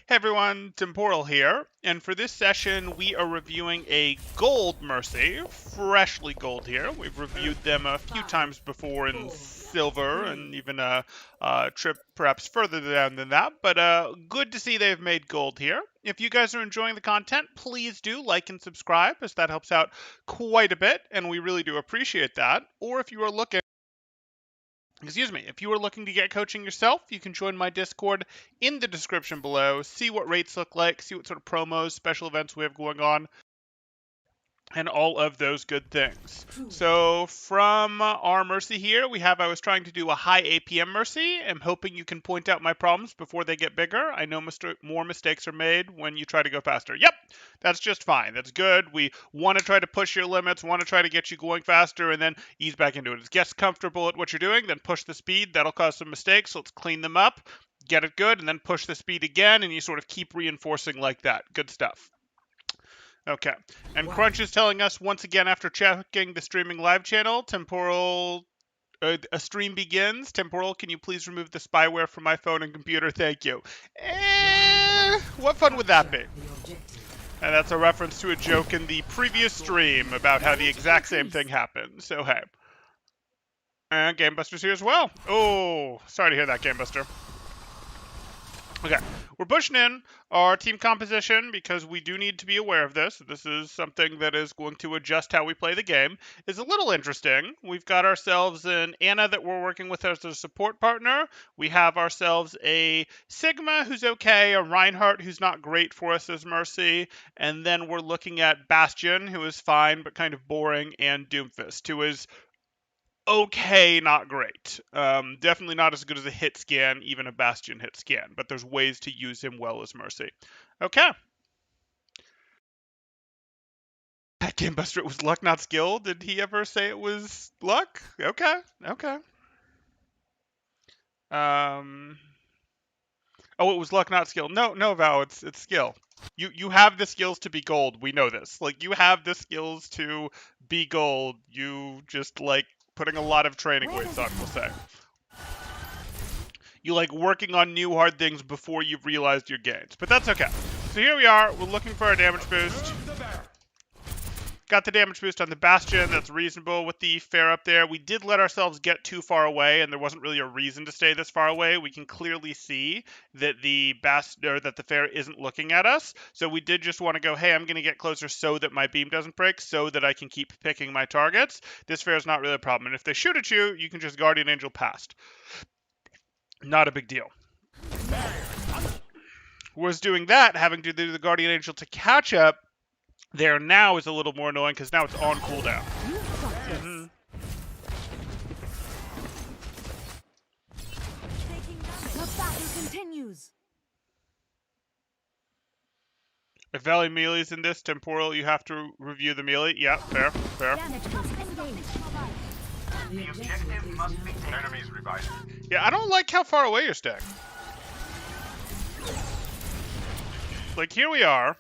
Hey everyone, Temporal here, and for this session we are reviewing a gold Mercy, freshly gold here. We've reviewed them a few times before in silver and even a trip perhaps further down than that, but good to see they've made gold here. If you guys are enjoying the content, please do like and subscribe, as that helps out quite a bit, and we really do appreciate that. Or if you are looking if you are looking to get coaching yourself, you can join my Discord in the description below, see what rates look like, see what sort of promos, special events we have going on, and all of those good things. So from our Mercy here, I was trying to do a high APM Mercy. I'm hoping you can point out my problems before they get bigger. I know more mistakes are made when you try to go faster. Yep, that's just fine. That's good. We want to try to push your limits, want to try to get you going faster, and then ease back into it. Get comfortable at what you're doing, then push the speed. That'll cause some mistakes, so let's clean them up, get it good, and then push the speed again, and you sort of keep reinforcing like that. Good stuff. Okay, and Crunch is telling us once again after checking the streaming live channel, Temporal, a stream begins. Temporal, can you please remove the spyware from my phone and computer? Thank you. What fun would that be? And that's a reference to a joke in the previous stream about how the exact same thing happened. So hey. And Gamebuster's here as well. Oh, sorry to hear that, Gamebuster. Okay, we're pushing in our team composition because we do need to be aware of this. This is something that is going to adjust how we play the game. It's a little interesting. We've got ourselves an Anna that we're working with as a support partner. We have ourselves a Sigma who's okay, a Reinhardt who's not great for us as Mercy, and then we're looking at Bastion who is fine but kind of boring, and Doomfist who is okay, not great. Definitely not as good as a hit scan, even a Bastion hit scan, but there's ways to use him well as Mercy. Okay. That Gamebuster, it was luck, not skill. Did he ever say it was luck? Okay. Oh, it was luck, not skill. No, Val, it's skill. You have the skills to be gold. We know this. Like, you have the skills to be gold. You just like putting a lot of training weights on, we'll say. You like working on new hard things before you've realized your gains. But that's okay. So here we are. We're looking for our damage boost. Got the damage boost on the Bastion. That's reasonable with the fair up there. We did let ourselves get too far away, and there wasn't really a reason to stay this far away. We can clearly see that the fair isn't looking at us. So we did just want to go, hey, I'm going to get closer so that my beam doesn't break, so that I can keep picking my targets. This fair is not really a problem. And if they shoot at you, you can just Guardian Angel past. Not a big deal. Whereas doing that, having to do the Guardian Angel to catch up, there now is a little more annoying because now it's on cooldown. The battle continues. If Valley melee's in this, Temporal, you have to review the melee. Yeah, fair. The objective must be taken. Enemies revived. Yeah, I don't like how far away you're staying. Like, here we are.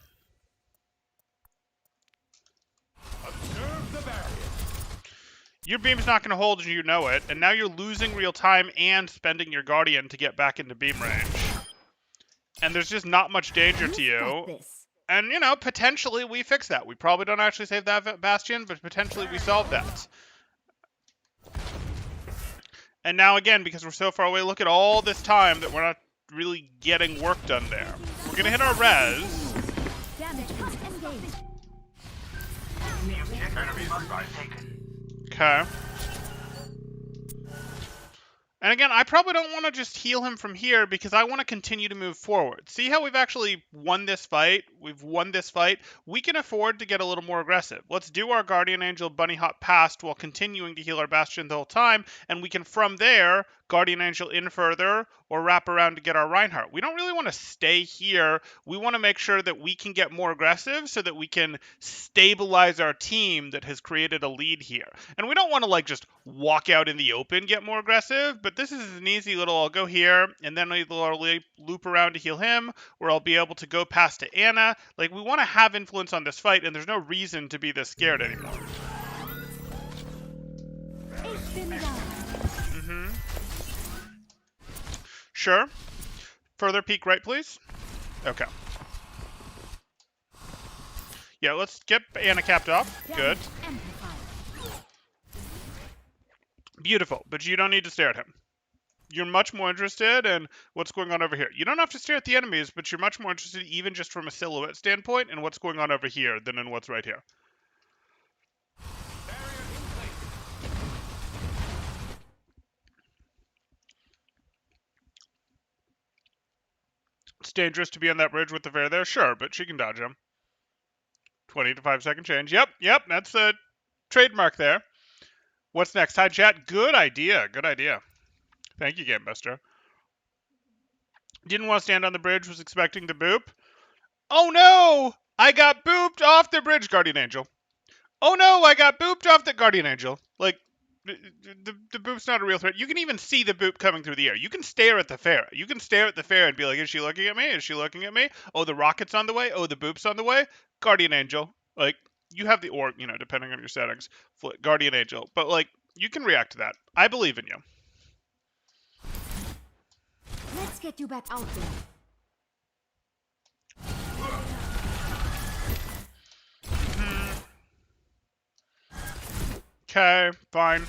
Your beam's not going to hold, and you know it, and now you're losing real time and spending your Guardian to get back into beam range. And there's just not much danger to you. And, you know, potentially we fix that. We probably don't actually save that Bastion, but potentially we solve that. And now again, because we're so far away, look at all this time that we're not really getting work done there. We're going to hit our res. Okay. And again, I probably don't want to just heal him from here because I want to continue to move forward. See how we've actually won this fight? We've won this fight. We can afford to get a little more aggressive. Let's do our Guardian Angel bunny hop past while continuing to heal our Bastion the whole time, and we can, from there, Guardian Angel in further or wrap around to get our Reinhardt. We don't really want to stay here. We want to make sure that we can get more aggressive so that we can stabilize our team that has created a lead here. And we don't want to like just walk out in the open, get more aggressive, but this is an easy little, I'll go here and then I'll loop around to heal him, or I'll be able to go past to Anna. Like, we want to have influence on this fight, and there's no reason to be this scared anymore. Sure. Further peek right, please. Okay. Yeah, let's get Anna capped off. Good. Beautiful, but you don't need to stare at him. You're much more interested in what's going on over here. You don't have to stare at the enemies, but you're much more interested, even just from a silhouette standpoint, in what's going on over here than in what's right here. It's dangerous to be on that bridge with the fair there, sure, but she can dodge him. 20 to 5 second change. Yep, that's a trademark there. What's next? Hi, chat. Good idea. Thank you, Game Buster. Didn't want to stand on the bridge, was expecting the boop. Oh no! I got booped off the bridge, Guardian Angel. Oh no, I got booped off the Guardian Angel. Like, the boop's not a real threat. You can even see the boop coming through the air. You can stare at the fair. You can stare at the fair and be like, is she looking at me? Is she looking at me? Oh, the rocket's on the way. Oh, the boop's on the way. Guardian Angel. Like, you have the orb, depending on your settings. Guardian Angel. But, like, you can react to that. I believe in you. Let's get you back out there. Okay, fine.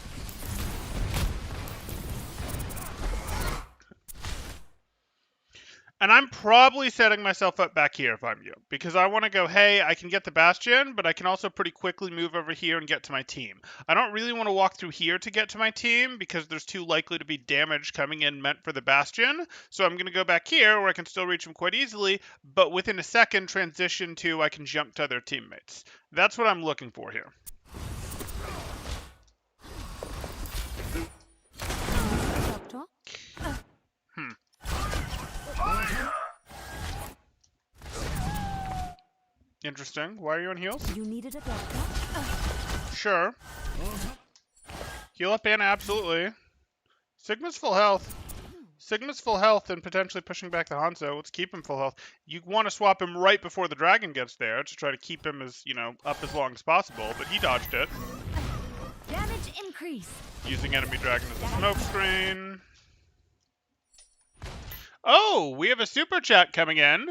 And I'm probably setting myself up back here if I'm you, because I want to go, hey, I can get the Bastion, but I can also pretty quickly move over here and get to my team. I don't really want to walk through here to get to my team, because there's too likely to be damage coming in meant for the Bastion. So I'm going to go back here, where I can still reach him quite easily, but within a second transition to I can jump to other teammates. That's what I'm looking for here. Interesting. Why are you on heals? You needed a doctor? Sure. Heal up Anna, absolutely. Sigma's full health. Sigma's full health and potentially pushing back the Hanzo. Let's keep him full health. You want to swap him right before the dragon gets there to try to keep him as, up as long as possible, but he dodged it. Damage increase. Using enemy dragon as a smoke screen. Oh, we have a super chat coming in.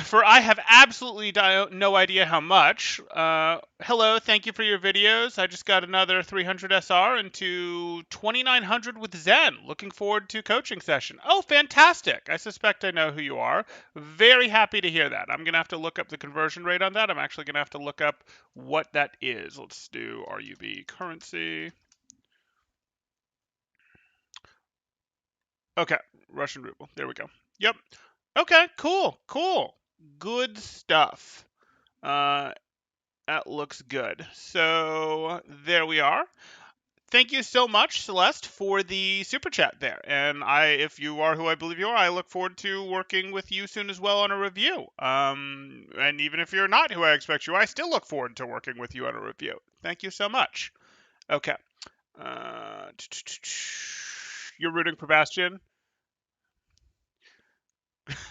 For I have absolutely no idea how much. Hello, thank you for your videos. I just got another 300 SR into 2900 with Zen. Looking forward to coaching session. Oh, fantastic. I suspect I know who you are. Very happy to hear that. I'm going to have to look up the conversion rate on that. I'm actually going to have to look up what that is. Let's do RUB currency. Okay, Russian ruble. There we go. Yep. Okay, cool. Good stuff. That looks good. So there we are. Thank you so much, Celeste, for the super chat there. And if you are who I believe you are, I look forward to working with you soon as well on a review. And even if you're not who I expect you, I still look forward to working with you on a review. Thank you so much. Okay. You're rooting for Bastion?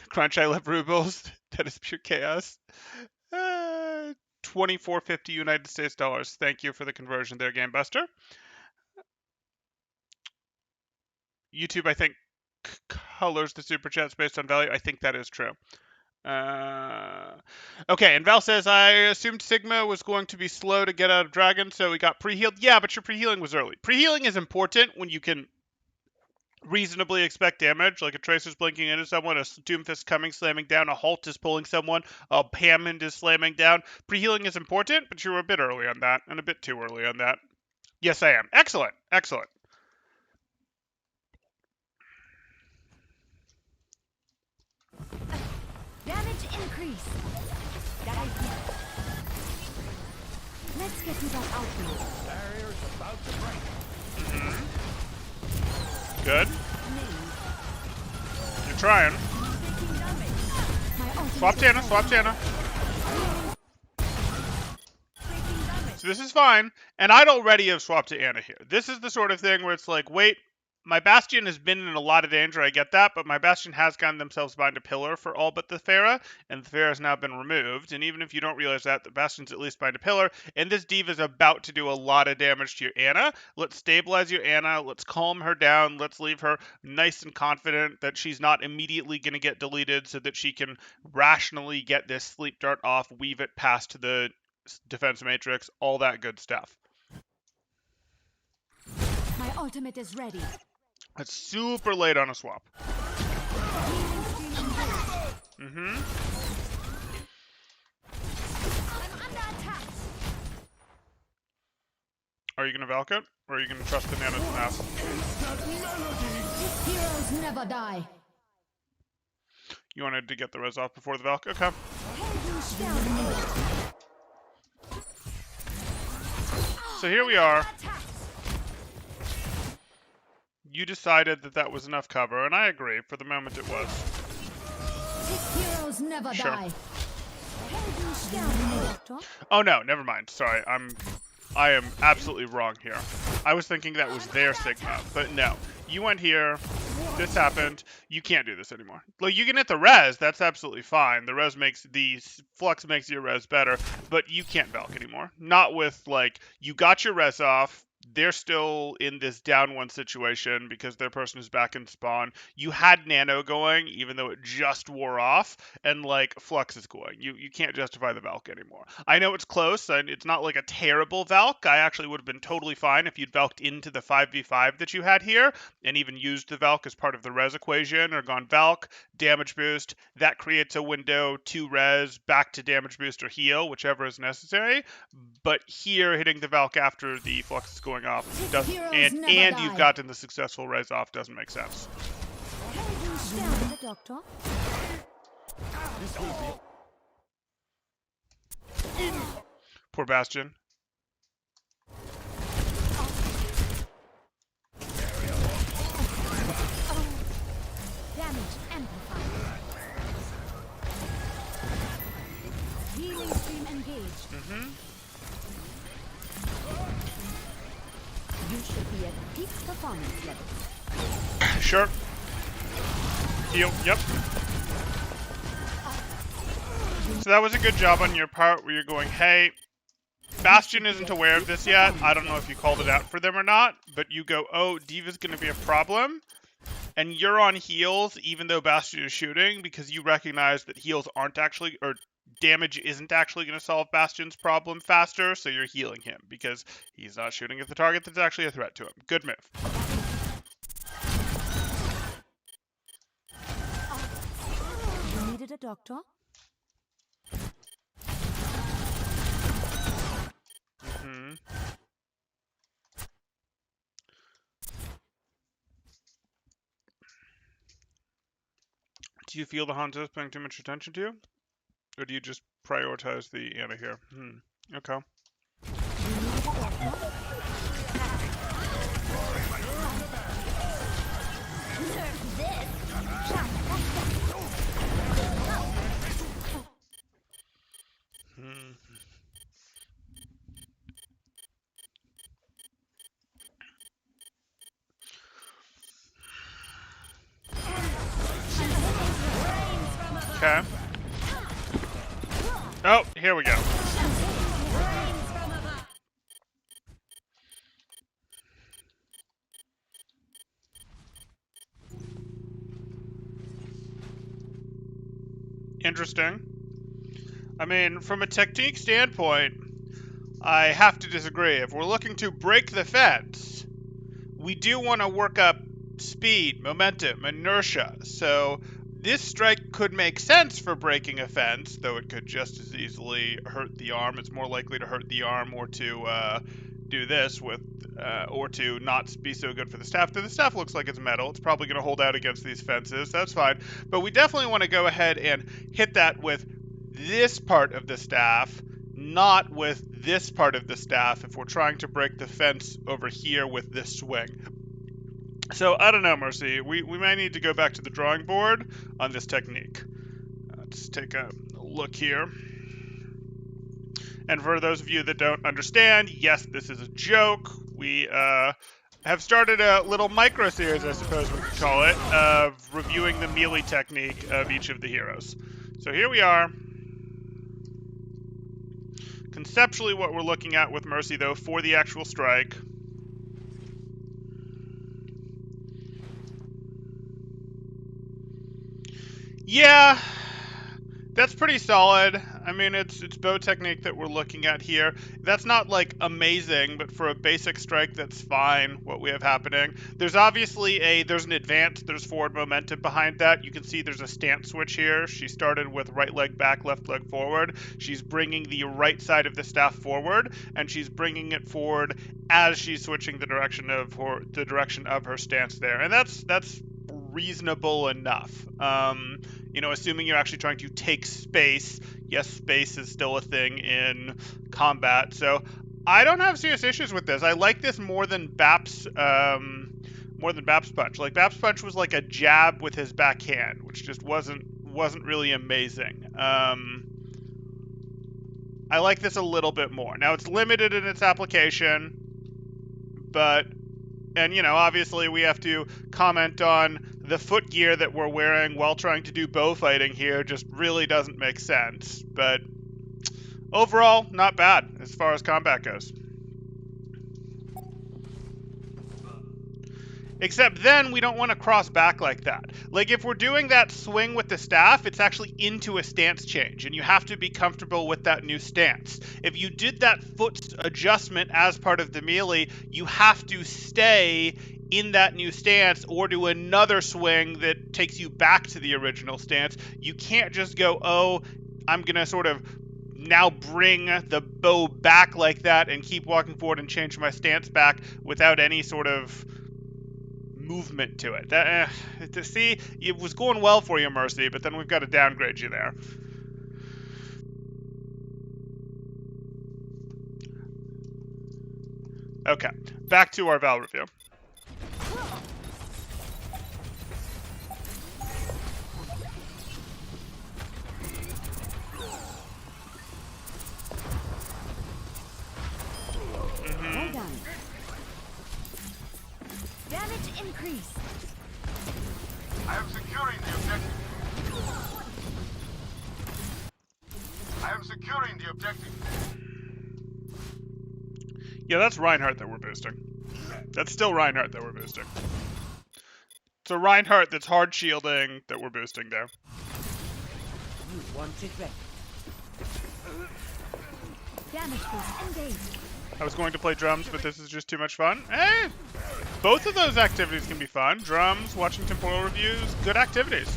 Crunch, I love rubles. That is pure chaos. 24.50 United States dollars. Thank you for the conversion there, Game Buster. YouTube, I think, colors the super chats based on value. I think that is true. Okay, and Val says, I assumed Sigma was going to be slow to get out of Dragon, so he got pre-healed. Yeah, but your pre-healing was early. Pre-healing is important when you can reasonably expect damage, like a Tracer's blinking into someone, a Doomfist coming, slamming down, a Halt is pulling someone, a Hammond is slamming down. Pre-healing is important, but you were a bit early on that, and a bit too early on that. Yes, I am. Excellent. Damage increase. Let's get you back out there. Barrier's about to break. Good. You're trying. Swap Tana. So this is fine, and I'd already have swapped to Anna here. This is the sort of thing where it's like, wait, My Bastion has been in a lot of danger, I get that, but my Bastion has gotten themselves behind a pillar for all but the Pharah, and the Pharah has now been removed. And even if you don't realize that, the Bastion's at least behind a pillar, and this D.Va is about to do a lot of damage to your Anna. Let's stabilize your Anna, let's calm her down, let's leave her nice and confident that she's not immediately going to get deleted so that she can rationally get this sleep dart off, weave it past the defense matrix, all that good stuff. My ultimate is ready. It's super late on a swap. I'm under attack. Are you going to Valk it? Or are you going to trust the Nana's mass? Heroes never die. You wanted to get the res off before the Valk? Okay. So here we are. You decided that that was enough cover, and I agree. For the moment, it was. Heroes never Sure. die. Oh no, never mind. Sorry, I am absolutely wrong here. I was thinking that was their Sigma, but no. You went here. This happened. You can't do this anymore. Like, you can hit the res. That's absolutely fine. The res makes the flux makes your res better, but you can't Valk anymore. Not with, like, you got your res off. They're still in this down one situation because their person is back in spawn. You had Nano going, even though it just wore off, and like Flux is going. You can't justify the Valk anymore. I know it's close, and it's not like a terrible Valk. I actually would have been totally fine if you'd Valked into the 5v5 that you had here, and even used the Valk as part of the res equation, or gone Valk, damage boost. That creates a window, 2 res, back to damage boost or heal, whichever is necessary. But here, hitting the Valk after the Flux is going off doesn't, and you've gotten the successful res off doesn't make sense. Poor Bastion. Damage amplified. Healing stream engaged. You should be at peak performance level. Sure. Heal. Yep. So that was a good job on your part where you're going, hey, Bastion isn't aware of this yet. I don't know if you called it out for them or not, but you go, oh, D.Va's going to be a problem. And you're on heals even though Bastion is shooting because you recognize that heals aren't actually, or damage isn't actually going to solve Bastion's problem faster, so you're healing him because he's not shooting at the target that's actually a threat to him. Good move. You needed a doctor? Do you feel the Hanzo is paying too much attention to you? Or do you just prioritize the Anna here? Okay. Okay. Oh, here we go. Interesting. I mean, from a technique standpoint, I have to disagree. If we're looking to break the fence, we do want to work up speed, momentum, inertia. So this strike could make sense for breaking a fence, though it could just as easily hurt the arm. It's more likely to hurt the arm or to do this with, or to not be so good for the staff. Though the staff looks like it's metal. It's probably going to hold out against these fences. That's fine. But we definitely want to go ahead and hit that with this part of the staff, not with this part of the staff if we're trying to break the fence over here with this swing. So, I don't know, Mercy. We may need to go back to the drawing board on this technique. Let's take a look here. And for those of you that don't understand, yes, this is a joke. We have started a little micro series, I suppose we could call it, of reviewing the melee technique of each of the heroes. So here we are. Conceptually, what we're looking at with Mercy, though, for the actual strike. Yeah, that's pretty solid. I mean, it's bow technique that we're looking at here. That's not like amazing, but for a basic strike, that's fine. What we have happening. There's obviously there's an advance. There's forward momentum behind that. You can see there's a stance switch here. She started with right leg back, left leg forward. She's bringing the right side of the staff forward, and she's bringing it forward as she's switching the direction of her stance there, and that's reasonable enough. You know, assuming you're actually trying to take space. Yes, space is still a thing in combat, so I don't have serious issues with this. I like this more than Bap's punch. Like Bap's punch was like a jab with his backhand, which just wasn't really amazing. I like this a little bit more. Now it's limited in its application, but. And, you know, obviously we have to comment on the foot gear that we're wearing while trying to do bow fighting here. Just really doesn't make sense. But overall, not bad as far as combat goes. Except then we don't want to cross back like that. Like if we're doing that swing with the staff, it's actually into a stance change, and you have to be comfortable with that new stance. If you did that foot adjustment as part of the melee, you have to stay in that new stance or do another swing that takes you back to the original stance. You can't just go, oh, I'm going to sort of now bring the bow back like that and keep walking forward and change my stance back without any sort of movement to it. To see, it was going well for you, Mercy, but then we've got to downgrade you there. Okay, back to our Val review. Well done. Damage increase. I am securing the objective. I am securing the objective. Yeah, that's Reinhardt that we're boosting. That's still Reinhardt that we're boosting. It's a Reinhardt that's hard shielding that we're boosting there. You want it back. Damage boost engaged. I was going to play drums, but this is just too much fun. Hey! Both of those activities can be fun. Drums, watching temporal reviews, good activities.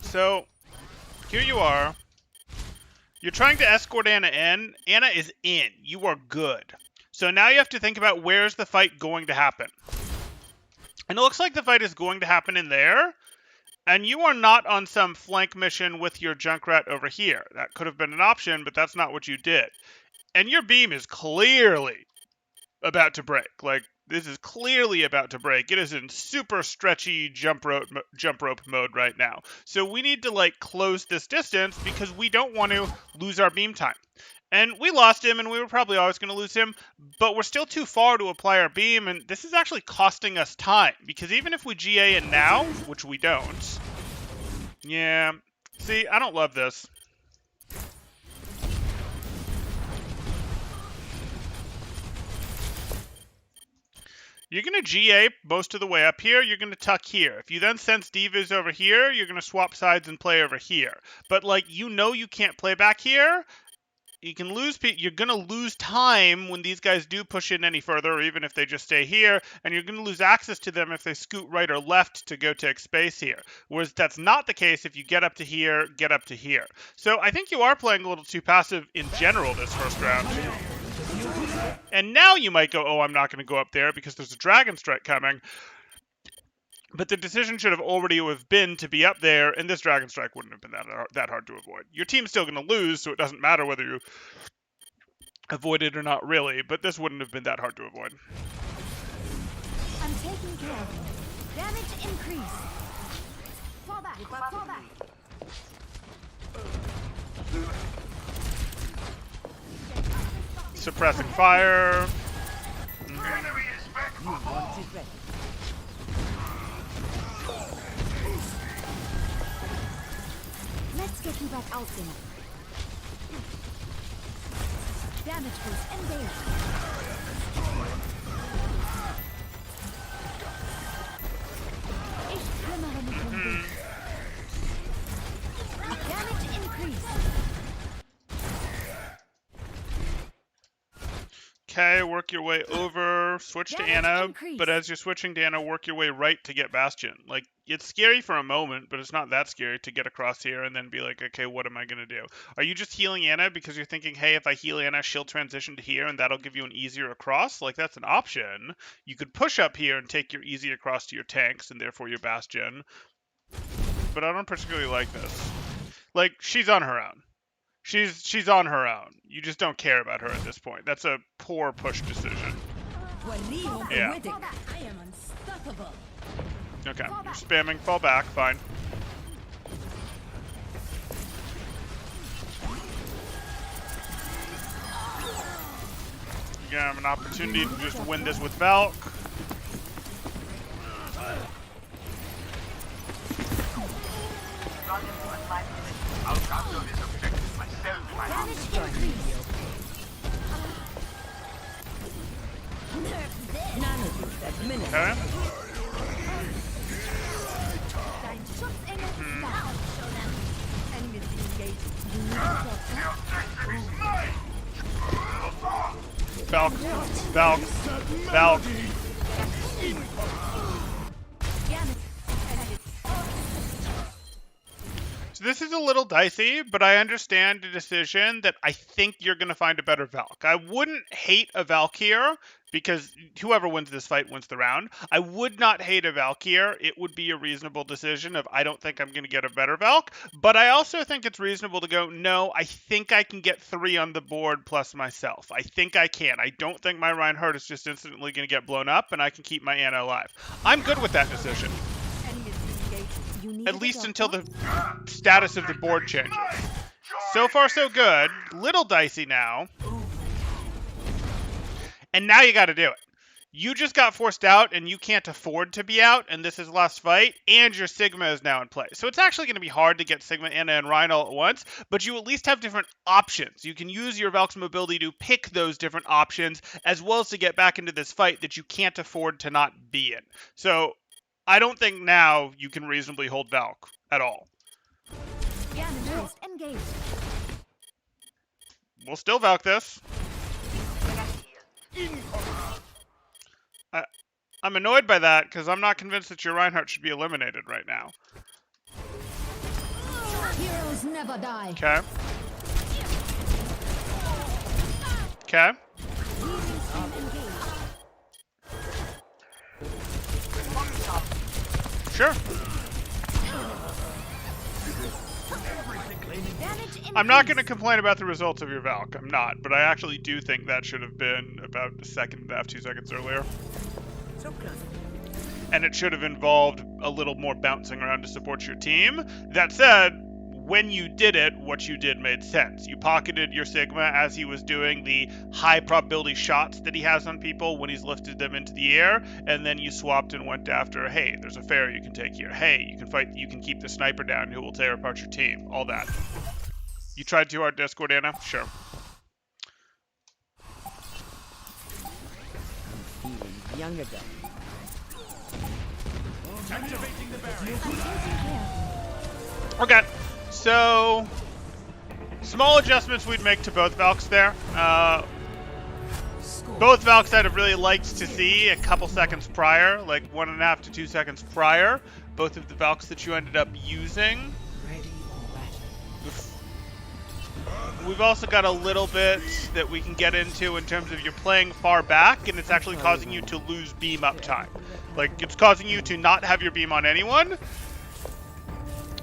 So, here you are. You're trying to escort Anna in. Anna is in. You are good. So now you have to think about where's the fight going to happen. And it looks like the fight is going to happen in there. And you are not on some flank mission with your Junkrat over here. That could have been an option, but that's not what you did. And your beam is clearly about to break. Like, this is clearly about to break. It is in super stretchy jump rope mode right now. So we need to, like, close this distance because we don't want to lose our beam time. And we lost him, and we were probably always going to lose him, but we're still too far to apply our beam, and this is actually costing us time, because even if we GA it now, which we don't, yeah, see, I don't love this. You're going to GA most of the way up here, you're going to tuck here. If you then sense divas over here, you're going to swap sides and play over here. But, like, you know you can't play back here. You can lose. You're going to lose time when these guys do push in any further, or even if they just stay here, and you're going to lose access to them if they scoot right or left to go take space here. Whereas that's not the case if you get up to here, get up to here. So I think you are playing a little too passive in general this first round. And now you might go, oh, I'm not going to go up there because there's a Dragon Strike coming. But the decision should have already been to be up there, and this Dragon Strike wouldn't have been that hard to avoid. Your team's still going to lose, so it doesn't matter whether you avoid it or not really, but this wouldn't have been that hard to avoid. I'm taking care of you. Damage increase. Fall back, fall back. suppressing fire. Enemy is back. You want it ready. Let's get you back out there. Damage boost engaged. Ich flimmere mit dem Weg. Damage increase. Okay, work your way over, switch to Damage Anna, increase. but as you're switching to Anna, work your way right to get Bastion. Like, it's scary for a moment, but it's not that scary to get across here and then be like, okay, what am I going to do? Are you just healing Anna because you're thinking, hey, if I heal Anna, she'll transition to here and that'll give you an easier across? Like, that's an option. You could push up here and take your easy across to your tanks and therefore your Bastion. But I don't particularly like this. Like, she's on her own. She's on her own. You just don't care about her at this point. That's a poor push decision. Yeah. I am unstoppable. Okay, you're spamming, fall back, fine. You have an opportunity to just win this with Valk. I'll capture this objective myself. Damage increase. None of you that minute. Okay. Dein Schutzengel ist da. Enemies engaged. You need to Valk, Valk, Valk. Damage. So this is a little dicey, but I understand the decision that I think you're going to find a better Valk. I wouldn't hate a Valk here, because whoever wins this fight wins the round. I would not hate a Valk here. It would be a reasonable decision of I don't think I'm going to get a better Valk, but I also think it's reasonable to go, no, I think I can get 3 on the board plus myself. I think I can. I don't think my Reinhardt is just instantly going to get blown up, and I can keep my Anna alive. I'm good with that decision. Enemies engaged. You need At to least get until off. the status of the board changes. So far, so good. Little dicey now. And now you got to do it. You just got forced out, and you can't afford to be out, and this is last fight, and your Sigma is now in play. So it's actually going to be hard to get Sigma, Anna, and Rhino all at once, but you at least have different options. You can use your Valk's mobility to pick those different options, as well as to get back into this fight that you can't afford to not be in. So I don't think now you can reasonably hold Valk at all. Damage boost engaged. We'll still Valk this. I'm annoyed by that because I'm not convinced that your Reinhardt should be eliminated right now. Heroes never die. Okay. Okay. Healing stream engaged. Sure. Damage increase. I'm not going to complain about the results of your Valk. I'm not, but I actually do think that should have been about a second and a half, 2 seconds earlier. So close. And it should have involved a little more bouncing around to support your team. That said, when you did it, what you did made sense. You pocketed your Sigma as he was doing the high probability shots that he has on people when he's lifted them into the air, and then you swapped and went after, hey, there's a Pharah you can take here. Hey, you can fight, you can keep the sniper down who will tear apart your team. All that. You tried too hard, Discord, Anna? Sure. Feeling young again. Activating the barrier. I'm taking care. Okay, so small adjustments we'd make to both Valks there. Both Valks I'd have really liked to see a couple seconds prior, like 1.5 to 2 seconds prior. Both of the Valks that you ended up using. Ready for battle. We've also got a little bit that we can get into in terms of you're playing far back, and it's actually causing you to lose beam uptime. Like, it's causing you to not have your beam on anyone.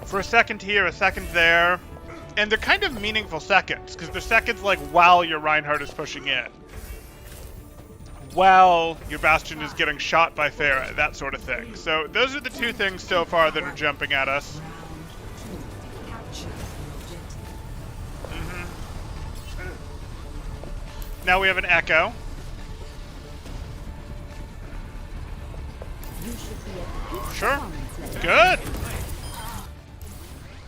For a second here, a second there. And they're kind of meaningful seconds, because they're seconds like while your Reinhardt is pushing in. While your Bastion is getting shot by Pharah, that sort of thing. So those are the 2 things so far that are jumping at us. Now we have an Echo. You should be at peak Sure. performance level. Good.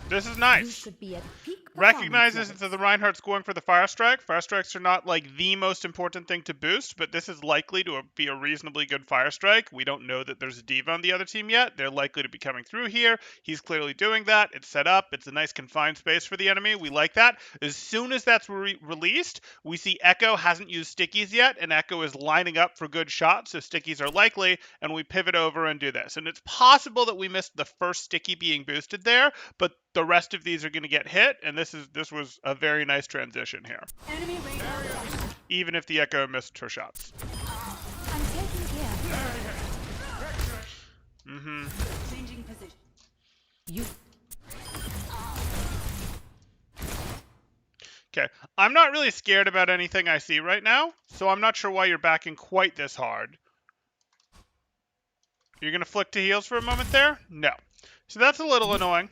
This is You nice. should be at peak Recognizes performance that the levels. Reinhardt's going for the Fire Strike. Fire Strikes are not like the most important thing to boost, but this is likely to be a reasonably good Fire Strike. We don't know that there's a Diva on the other team yet. They're likely to be coming through here. He's clearly doing that. It's set up. It's a nice confined space for the enemy. We like that. As soon as that's released, we see Echo hasn't used stickies yet, and Echo is lining up for good shots, so stickies are likely, and we pivot over and do this. And it's possible that we missed the first sticky being boosted there, but the rest of these are going to get hit, and this was a very nice transition here. Enemy radar. Even if the Echo missed her shots. I'm taking care. Changing position. You. Okay, I'm not really scared about anything I see right now, so I'm not sure why you're backing quite this hard. You're going to flick to heals for a moment there? No. So that's a little annoying.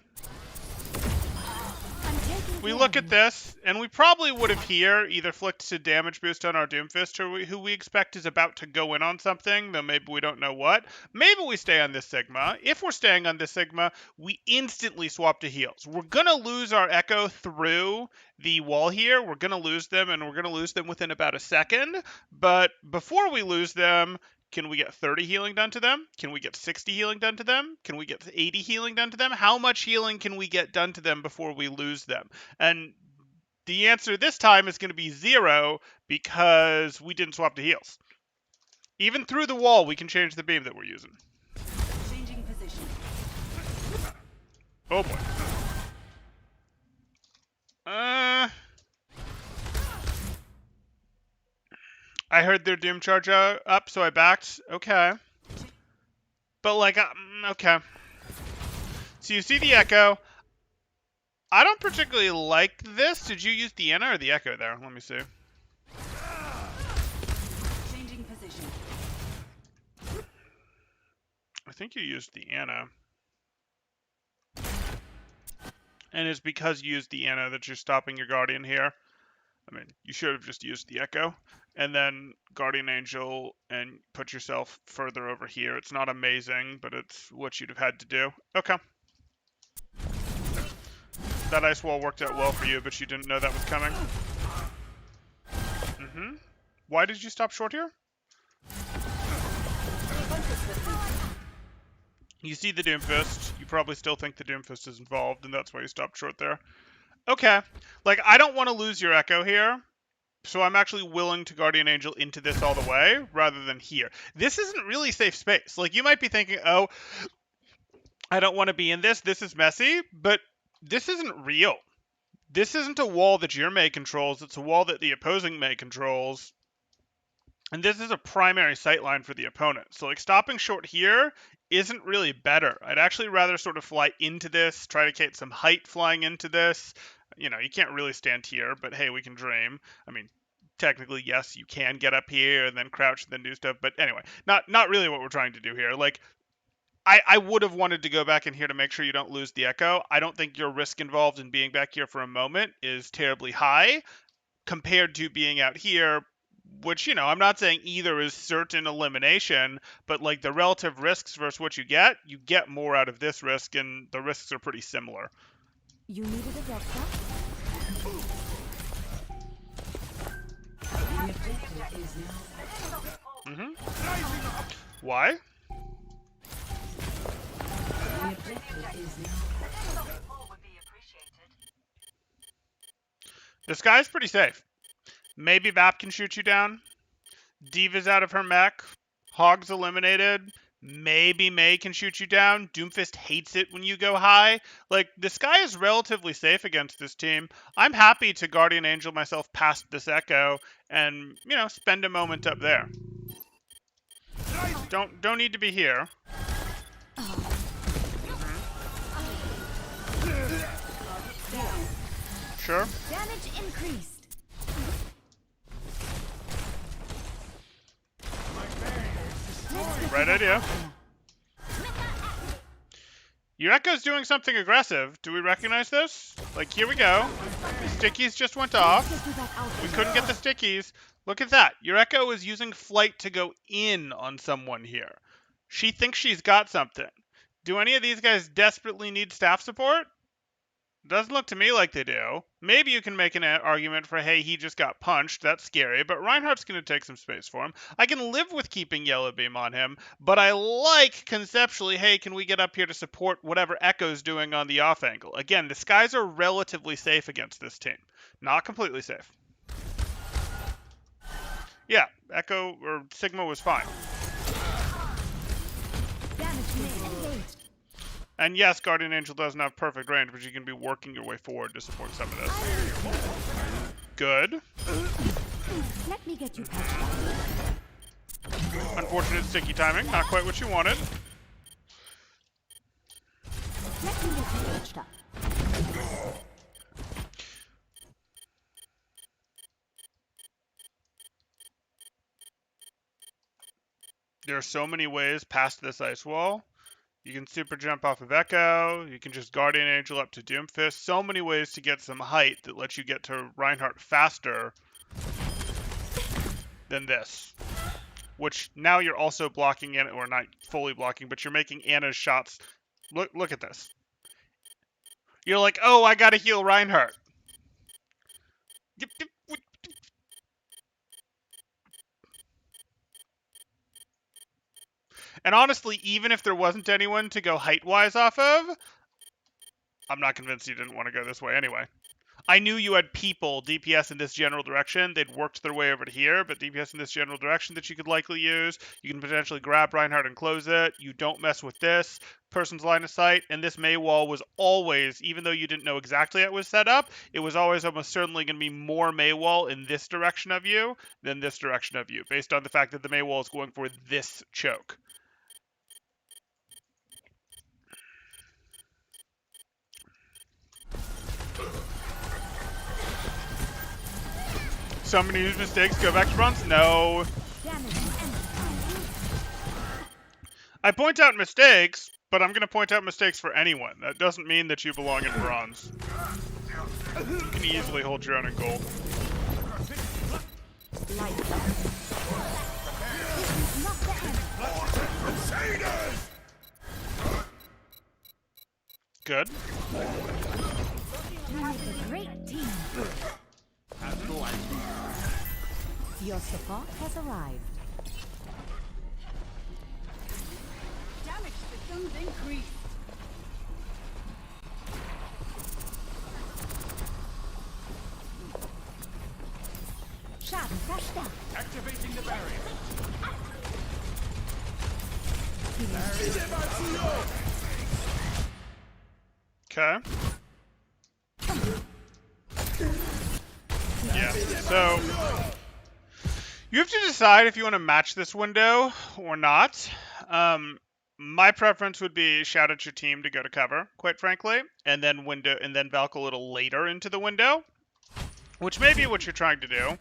We look at this, and we probably would have here either flicked to damage boost on our Doomfist, who we expect is about to go in on something, though maybe we don't know what. Maybe we stay on this Sigma. If we're staying on this Sigma, we instantly swap to heals. We're going to lose our Echo through the wall here. We're going to lose them, and we're going to lose them within about a second. But before we lose them, can we get 30 healing done to them? Can we get 60 healing done to them? Can we get 80 healing done to them? How much healing can we get done to them before we lose them? And the answer this time is going to be 0 because we didn't swap to heals. Even through the wall, we can change the beam that we're using. Changing position. Oh boy. I heard their Doom charge up, so I backed. Okay. But, like, okay. So you see the Echo. I don't particularly like this. Did you use the Ana or the Echo there? Let me see. Changing position. I think you used the Ana. And it's because you used the Ana that you're stopping your Guardian here. I mean, you should have just used the Echo. And then Guardian Angel and put yourself further over here. It's not amazing, but it's what you'd have had to do. Okay. That ice wall worked out well for you, but you didn't know that was coming. Why did you stop short here? You see the Doomfist. You probably still think the Doomfist is involved, and that's why you stopped short there. Okay. Like, I don't want to lose your Echo here. So I'm actually willing to Guardian Angel into this all the way, rather than here. This isn't really safe space. Like, you might be thinking, oh, I don't want to be in this. This is messy. But this isn't real. This isn't a wall that your Mei controls. It's a wall that the opposing Mei controls. And this is a primary sightline for the opponent. So, like, stopping short here isn't really better. I'd actually rather sort of fly into this, try to get some height flying into this. You know, you can't really stand here, but hey, we can dream. I mean, technically, yes, you can get up here and then crouch and then do stuff. But anyway, not really what we're trying to do here. Like, I would have wanted to go back in here to make sure you don't lose the Echo. I don't think your risk involved in being back here for a moment is terribly high compared to being out here, which, you know, I'm not saying either is certain elimination, but like the relative risks versus what you get more out of this risk, and the risks are pretty similar. You needed a doctor? The objective is now. Why? The objective is now. This guy's pretty safe. Maybe Vap can shoot you down. Diva's out of her mech. Hog's eliminated. Maybe Mei can shoot you down. Doomfist hates it when you go high. Like, this guy is relatively safe against this team. I'm happy to Guardian Angel myself past this Echo and, you know, spend a moment up there. Don't need to be here. Sure. Damage increased. Right idea. Your Echo's doing something aggressive. Do we recognize this? Like, here we go. The stickies just went off. We couldn't get the stickies. Look at that. Your Echo is using flight to go in on someone here. She thinks she's got something. Do any of these guys desperately need staff support? Doesn't look to me like they do. Maybe you can make an argument for, hey, he just got punched. That's scary. But Reinhardt's going to take some space for him. I can live with keeping Yellow Beam on him. But I like, conceptually, hey, can we get up here to support whatever Echo's doing on the off angle? Again, the skies are relatively safe against this team. Not completely safe. Yeah, Echo or Sigma was fine. Damage engaged. And yes, Guardian Angel doesn't have perfect range, but you can be working your way forward to support some of this. Good. Let me get you patched up. Unfortunate sticky timing, not quite what you wanted. Let me get you patched up. There are so many ways past this ice wall. You can super jump off of Echo. You can just Guardian Angel up to Doomfist. So many ways to get some height that lets you get to Reinhardt faster than this. Which now you're also blocking it, or not fully blocking, but you're making Anna's shots. Look at this. You're like, oh, I gotta heal Reinhardt. And honestly, even if there wasn't anyone to go height-wise off of, I'm not convinced you didn't want to go this way anyway. I knew you had people, DPS in this general direction. They'd worked their way over to here, but DPS in this general direction that you could likely use. You can potentially grab Reinhardt and close it. You don't mess with this person's line of sight. And this May wall was always, even though you didn't know exactly how it was set up, it was always almost certainly going to be more May wall in this direction of you than this direction of you, based on the fact that the May wall is going for this choke. Somebody whose mistakes go back to bronze? No. I point out mistakes, but I'm going to point out mistakes for anyone. That doesn't mean that you belong in bronze. You can easily hold your own in gold. Good. You make a great team. Your support has arrived. Damage systems increased. Schaden verstärkt. Activating the barrier. Okay. Yeah, so you have to decide if you want to match this window or not. My preference would be shout at your team to go to cover, quite frankly, and then Valk a little later into the window, which may be what you're trying to do.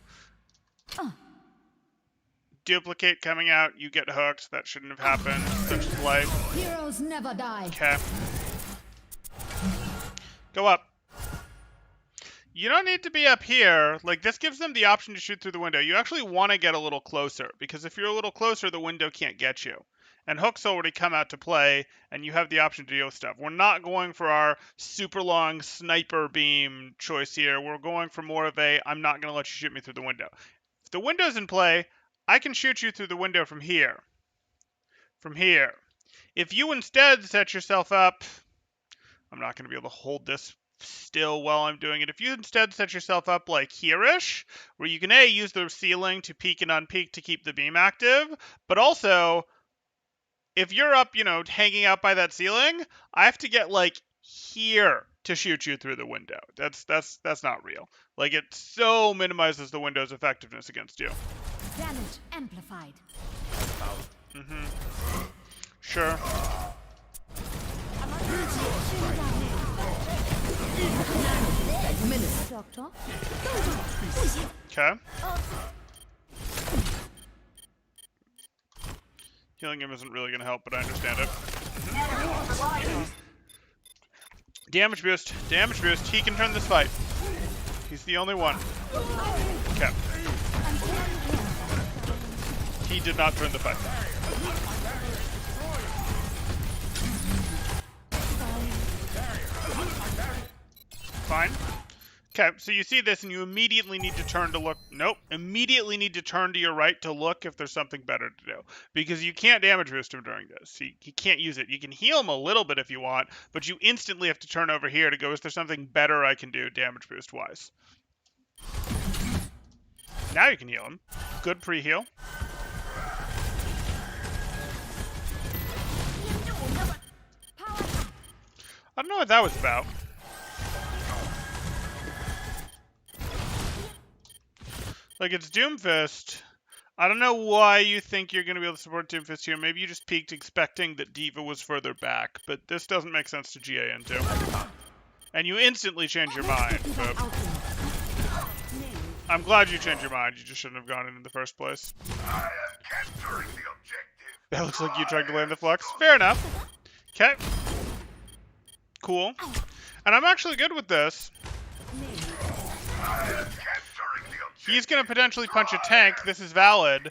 Duplicate coming out, you get hooked. That shouldn't have happened. Such is life. Heroes never die. Okay. Go up. You don't need to be up here. Like, this gives them the option to shoot through the window. You actually want to get a little closer, because if you're a little closer, the window can't get you. And Hook's already come out to play, and you have the option to deal with stuff. We're not going for our super long sniper beam choice here. We're going for more of a, I'm not going to let you shoot me through the window. If the window's in play, I can shoot you through the window from here. From here. If you instead set yourself up, I'm not going to be able to hold this still while I'm doing it. If you instead set yourself up like here-ish, where you can A, use the ceiling to peek and unpeek to keep the beam active, but also, if you're up, hanging out by that ceiling, I have to get like here to shoot you through the window. That's not real. Like, it so minimizes the window's effectiveness against you. Damage amplified. Sure. Doctor. Okay. Healing him isn't really going to help, but I understand it. Damage boost. Damage boost. He can turn this fight. He's the only one. Okay. I'm He did not turn the fight. Fine. Okay, so you see this and you immediately need to turn to look. Nope. Immediately need to turn to your right to look if there's something better to do. Because you can't damage boost him during this. He can't use it. You can heal him a little bit if you want, but you instantly have to turn over here to go, is there something better I can do damage boost wise? Now you can heal him. Good pre-heal. I don't know what that was about. Like, it's Doomfist. I don't know why you think you're going to be able to support Doomfist here. Maybe you just peeked expecting that Diva was further back, but this doesn't make sense to GA into. And you instantly change your mind, but I'm glad you changed your mind. You just shouldn't have gone in the first place. I am capturing the objective. That looks like you tried to land the flux. Fair enough. Okay. Cool. And I'm actually good with this. I am capturing the objective. He's going to potentially punch a tank. This is valid.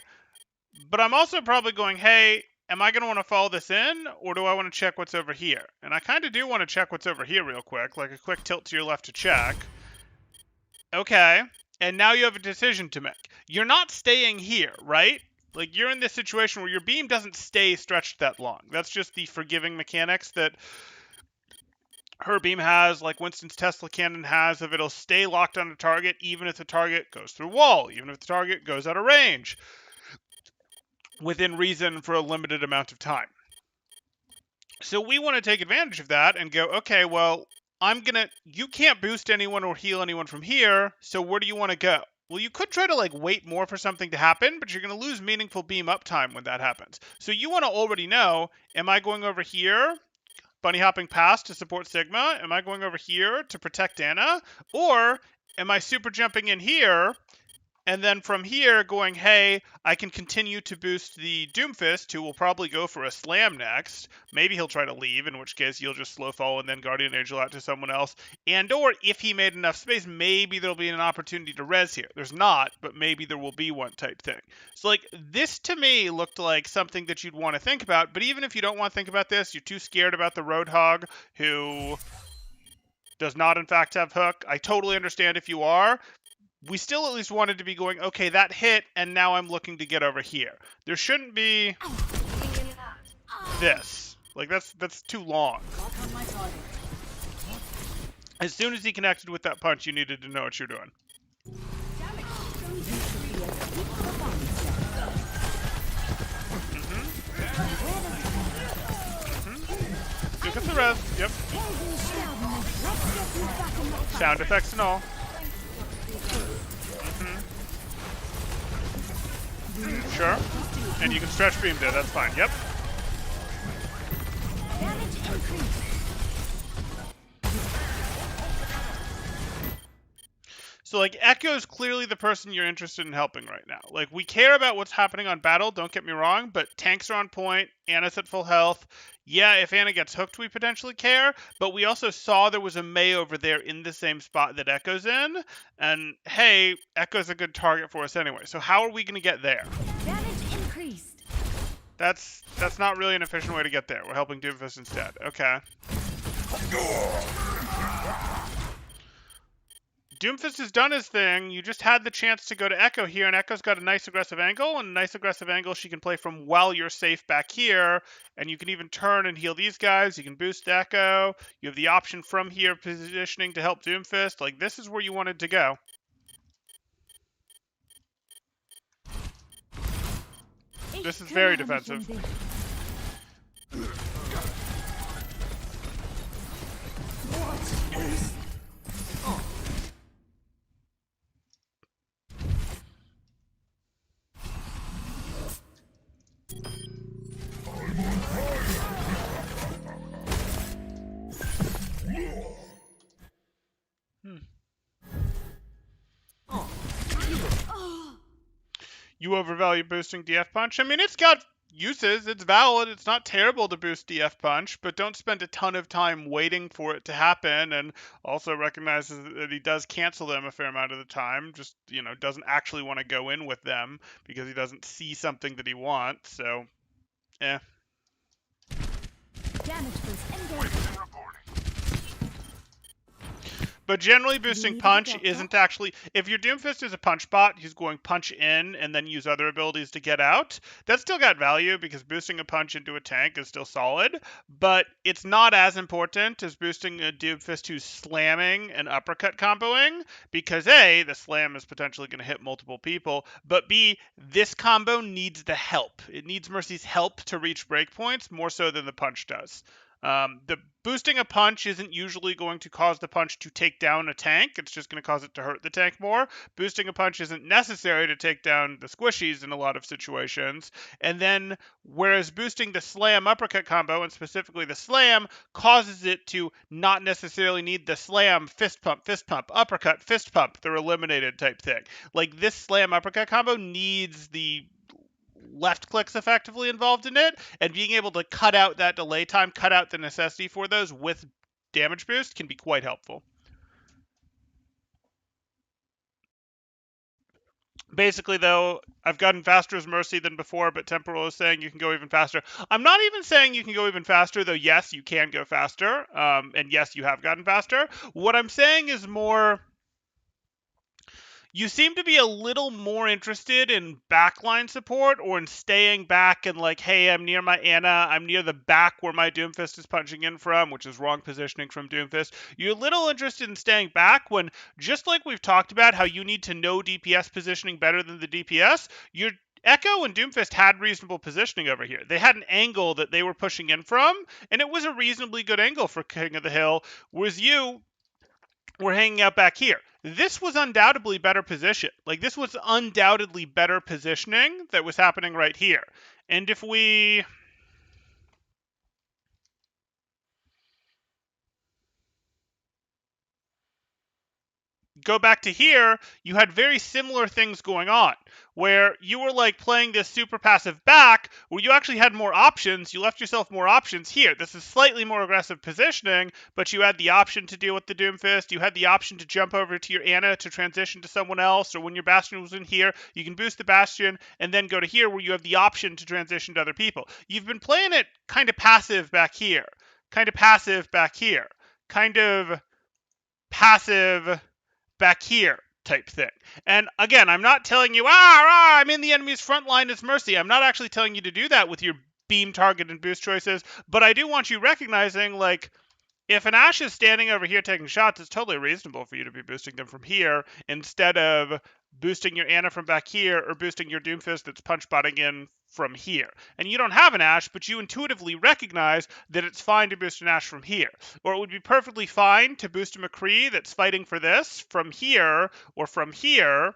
But I'm also probably going, hey, am I going to want to follow this in? Or do I want to check what's over here? And I kind of do want to check what's over here real quick. Like a quick tilt to your left to check. Okay. And now you have a decision to make. You're not staying here, right? Like, you're in this situation where your beam doesn't stay stretched that long. That's just the forgiving mechanics that her beam has, like Winston's Tesla cannon has, of it'll stay locked on a target even if the target goes through wall, even if the target goes out of range, within reason for a limited amount of time. So we want to take advantage of that and go, okay, well, you can't boost anyone or heal anyone from here, so where do you want to go? Well, you could try to, like, wait more for something to happen, but you're going to lose meaningful beam up time when that happens. So you want to already know, am I going over here, bunny hopping past to support Sigma? Am I going over here to protect Anna? Or am I super jumping in here and then from here going, hey, I can continue to boost the Doomfist, who will probably go for a slam next. Maybe he'll try to leave, in which case you'll just slow fall and then Guardian Angel out to someone else. And or if he made enough space, maybe there'll be an opportunity to res here. There's not, but maybe there will be one type thing. So, like, this to me looked like something that you'd want to think about. But even if you don't want to think about this, you're too scared about the Roadhog, who does not in fact have hook. I totally understand if you are. We still at least wanted to be going, okay, that hit, and now I'm looking to get over here. There shouldn't be this. Like, that's too long. As soon as he connected with that punch, you needed to know what you're doing. Look at the res. Yep. Sound effects and all. Sure. And you can stretch beam there, that's fine. Yep. Damage increased. So, like, Echo's clearly the person you're interested in helping right now. Like, we care about what's happening on battle, don't get me wrong, but tanks are on point, Anna's at full health. Yeah, if Anna gets hooked, we potentially care, but we also saw there was a Mei over there in the same spot that Echo's in, and hey, Echo's a good target for us anyway, so how are we going to get there? Damage increased. That's not really an efficient way to get there. We're helping Doomfist instead. Okay. Doomfist has done his thing. You just had the chance to go to Echo here, and Echo's got a nice aggressive angle, and a nice aggressive angle she can play from while you're safe back here, and you can even turn and heal these guys. You can boost Echo. You have the option from here positioning to help Doomfist. Like, this is where you wanted to go. This is very defensive. You overvalue boosting DF punch. I mean, it's got uses. It's valid. It's not terrible to boost DF Punch, but don't spend a ton of time waiting for it to happen. And also recognizes that he does cancel them a fair amount of the time. Just, doesn't actually want to go in with them because he doesn't see something that he wants. So, yeah. Damage boost engaged. Witness reporting. But generally, boosting need a punch doctor? isn't actually. If your Doomfist is a punch bot, he's going punch in and then use other abilities to get out. That's still got value because boosting a punch into a tank is still solid. But it's not as important as boosting a Doomfist who's slamming and uppercut comboing because A, the slam is potentially going to hit multiple people, but B, this combo needs the help. It needs Mercy's help to reach breakpoints more so than the punch does. The boosting a punch isn't usually going to cause the punch to take down a tank. It's just going to cause it to hurt the tank more. Boosting a punch isn't necessary to take down the squishies in a lot of situations. And then, whereas boosting the slam uppercut combo, and specifically the slam, causes it to not necessarily need the slam, fist pump, uppercut, fist pump, they're eliminated type thing. Like this slam uppercut combo needs the left clicks effectively involved in it, and being able to cut out that delay time, cut out the necessity for those with damage boost can be quite helpful. Basically, though, I've gotten faster as Mercy than before, but Temporal is saying you can go even faster. I'm not even saying you can go even faster, though yes, you can go faster, and yes, you have gotten faster. What I'm saying is more... You seem to be a little more interested in backline support or in staying back and like, hey, I'm near my Ana, I'm near the back where my Doomfist is punching in from, which is wrong positioning from Doomfist. You're a little interested in staying back when, just like we've talked about how you need to know DPS positioning better than the DPS, your Echo and Doomfist had reasonable positioning over here. They had an angle that they were pushing in from, and it was a reasonably good angle for King of the Hill, whereas you we're hanging out back here. This was undoubtedly better position. Like, this was undoubtedly better positioning that was happening right here. And if we... go back to here, you had very similar things going on, where you were like playing this super passive back, where you actually had more options. You left yourself more options here. This is slightly more aggressive positioning, but you had the option to deal with the Doomfist. You had the option to jump over to your Ana to transition to someone else, or when your Bastion was in here, you can boost the Bastion and then go to here where you have the option to transition to other people. You've been playing it kind of passive back here, kind of passive back here, kind of passive back here type thing. And again, I'm not telling you, I'm in the enemy's front line as Mercy. I'm not actually telling you to do that with your beam, target, and boost choices, but I do want you recognizing, like, if an Ashe is standing over here taking shots, it's totally reasonable for you to be boosting them from here instead of boosting your Ana from back here or boosting your Doomfist that's punch botting in from here. And you don't have an Ashe, but you intuitively recognize that it's fine to boost an Ashe from here. Or it would be perfectly fine to boost a McCree that's fighting for this from here or from here,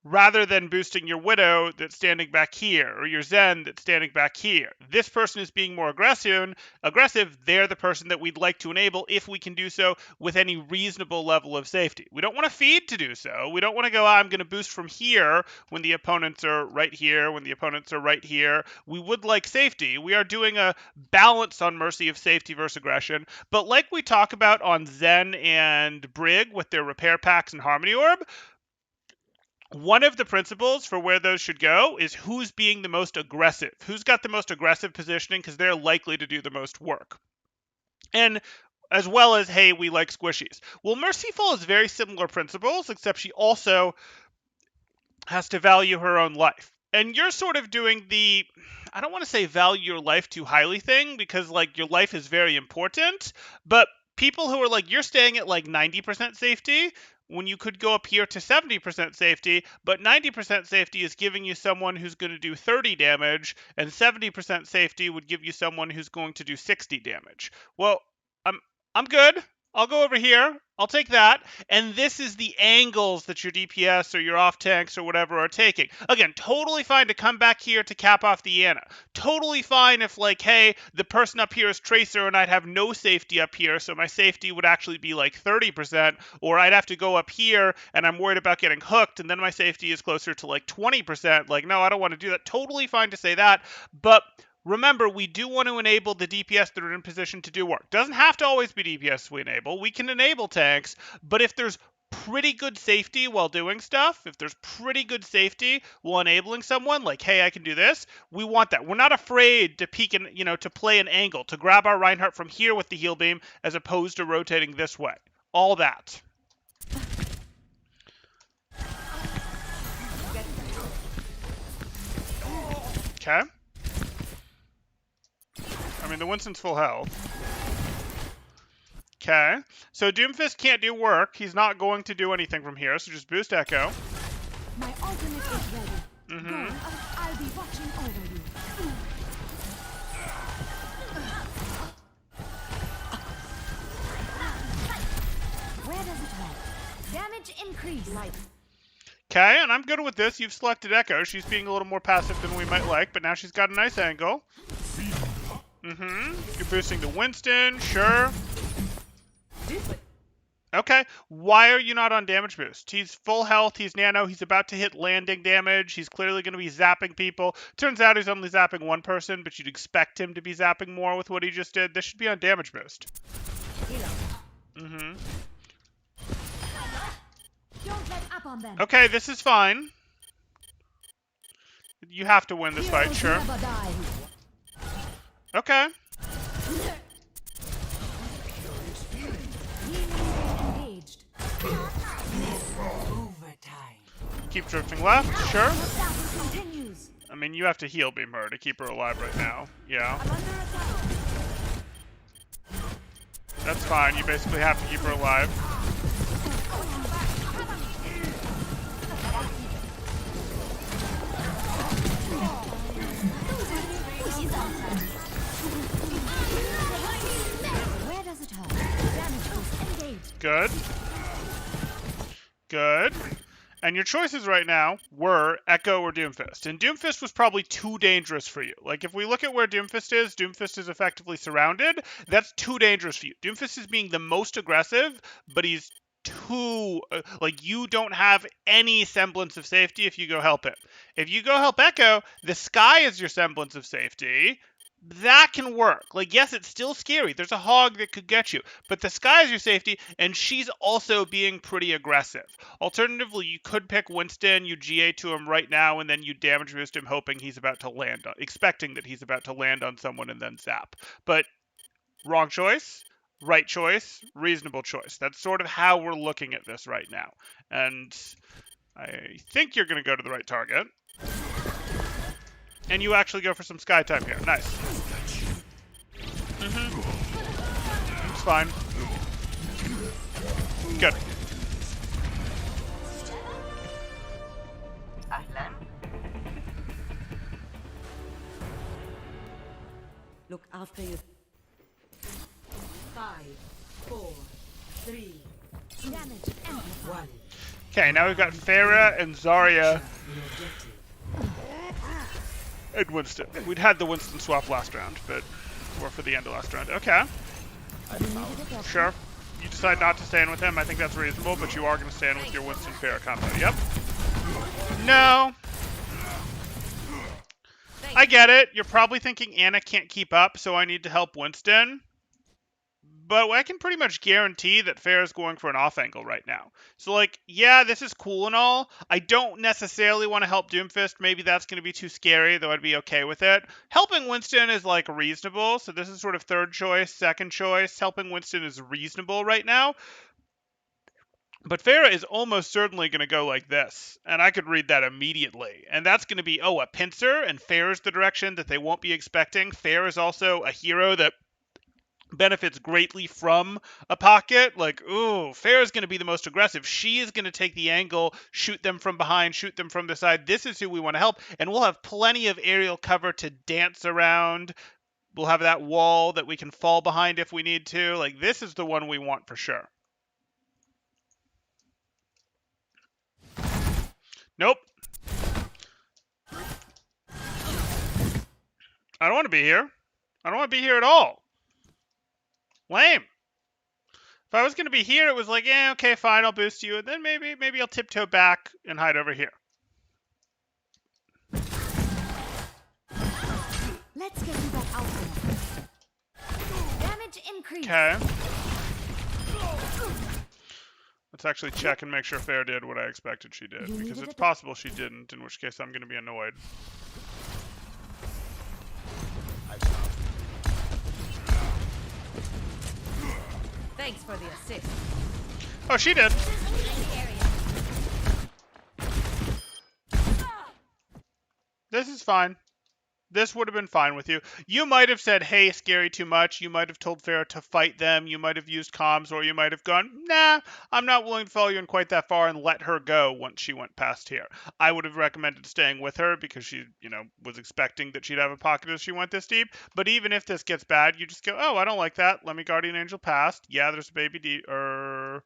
rather than boosting your Widow that's standing back here, or your Zen that's standing back here. This person is being more aggressive. They're the person that we'd like to enable if we can do so with any reasonable level of safety. We don't want to feed to do so. We don't want to go, I'm going to boost from here when the opponents are right here, when the opponents are right here. We would like safety. We are doing a balance on Mercy of safety versus aggression. But like we talk about on Zen and Brig with their repair packs and Harmony Orb, one of the principles for where those should go is who's being the most aggressive. Who's got the most aggressive positioning because they're likely to do the most work. And as well as, hey, we like squishies. Well, Merciful has very similar principles, except she also has to value her own life. And you're sort of doing the, I don't want to say value your life too highly thing, because like your life is very important, but people who are like, you're staying at like 90% safety, when you could go up here to 70% safety, but 90% safety is giving you someone who's going to do 30 damage, and 70% safety would give you someone who's going to do 60 damage. Well, I'm good. I'll go over here. I'll take that. And this is the angles that your DPS or your off tanks or whatever are taking. Again, totally fine to come back here to cap off the Ana. Totally fine if, like, hey, the person up here is Tracer and I'd have no safety up here, so my safety would actually be like 30%, or I'd have to go up here and I'm worried about getting hooked and then my safety is closer to like 20%. Like, no, I don't want to do that. Totally fine to say that, but remember, we do want to enable the DPS that are in position to do work. Doesn't have to always be DPS we enable. We can enable tanks, but if there's pretty good safety while doing stuff, if there's pretty good safety while enabling someone, like, hey, I can do this, we want that. We're not afraid to peek and, to play an angle, to grab our Reinhardt from here with the heal beam, as opposed to rotating this way. All that. Okay. I mean, the Winston's full health. Okay. So Doomfist can't do work. He's not going to do anything from here, so just boost Echo. My ultimate is ready. Go. I'll be watching over you. Where does it hurt? Damage increase. Life. Okay, and I'm good with this. You've selected Echo. She's being a little more passive than we might like, but now she's got a nice angle. You're boosting the Winston, sure. Okay, why are you not on damage boost? He's full health, he's nano, he's about to hit landing damage, he's clearly going to be zapping people. Turns out he's only zapping one person, but you'd expect him to be zapping more with what he just did. This should be on damage boost. Don't let up on them. Okay, this is fine. You have to win this fight, sure. Never die. Okay. Engaged. Keep drifting left, sure. Battle continues. I mean, you have to heal beam her to keep her alive right now. Yeah. That's fine. You basically have to keep her alive. Where does it hurt? Damage boost engaged. Good. Good. And your choices right now were Echo or Doomfist. And Doomfist was probably too dangerous for you. Like, if we look at where Doomfist is effectively surrounded. That's too dangerous for you. Doomfist is being the most aggressive, but he's too... like, you don't have any semblance of safety if you go help him. If you go help Echo, the sky is your semblance of safety. That can work. Like, yes, it's still scary. There's a hog that could get you. But the sky is your safety, and she's also being pretty aggressive. Alternatively, you could pick Winston, you GA to him right now, and then you damage boost him hoping he's about to land on, expecting that he's about to land on someone and then zap. But wrong choice, right choice, reasonable choice. That's sort of how we're looking at this right now. And I think you're going to go to the right target. And you actually go for some sky time here. Nice. It's fine. Good. Look after you. 5, 4, 3, Damage amplified. 1. Okay, now we've got Farah and Zarya and Winston. We'd had the Winston swap last round, but we're for the end of last round. Okay. Sure. You decide not to stand with him. I think that's reasonable, but you are going to stand with your Winston Farah combo. Yep. No. I get it. You're probably thinking Ana can't keep up, so I need to help Winston. But I can pretty much guarantee that Farah's going for an off angle right now. So, like, yeah, this is cool and all. I don't necessarily want to help Doomfist. Maybe that's going to be too scary, though I'd be okay with it. Helping Winston is, like, reasonable. So this is sort of third choice, second choice. Helping Winston is reasonable right now. But Farah is almost certainly going to go like this. And I could read that immediately. And that's going to be, oh, a pincer. And Farah's the direction that they won't be expecting. Farah is also a hero that benefits greatly from a pocket. Like, ooh, Farah's going to be the most aggressive. She is going to take the angle, shoot them from behind, shoot them from the side. This is who we want to help. And we'll have plenty of aerial cover to dance around. We'll have that wall that we can fall behind if we need to. Like, this is the one we want for sure. Nope. I don't want to be here. I don't want to be here at all. Lame. If I was going to be here, it was like, yeah, okay, fine, I'll boost you, and then maybe I'll tiptoe back and hide over here. Let's get you back out there. Damage increase. Okay. Let's actually check and make sure Fair did what I expected she did, because it's possible she didn't, in which case I'm going to be annoyed. Thanks for the assist. Oh, she did. This is fine. This would have been fine with you. You might have said, hey, scary too much. You might have told Farrah to fight them. You might have used comms, or you might have gone, nah, I'm not willing to follow you in quite that far, and let her go once she went past here. I would have recommended staying with her because she, was expecting that she'd have a pocket as she went this deep. But even if this gets bad, you just go, oh, I don't like that. Let me Guardian Angel past. Yeah, there's a baby a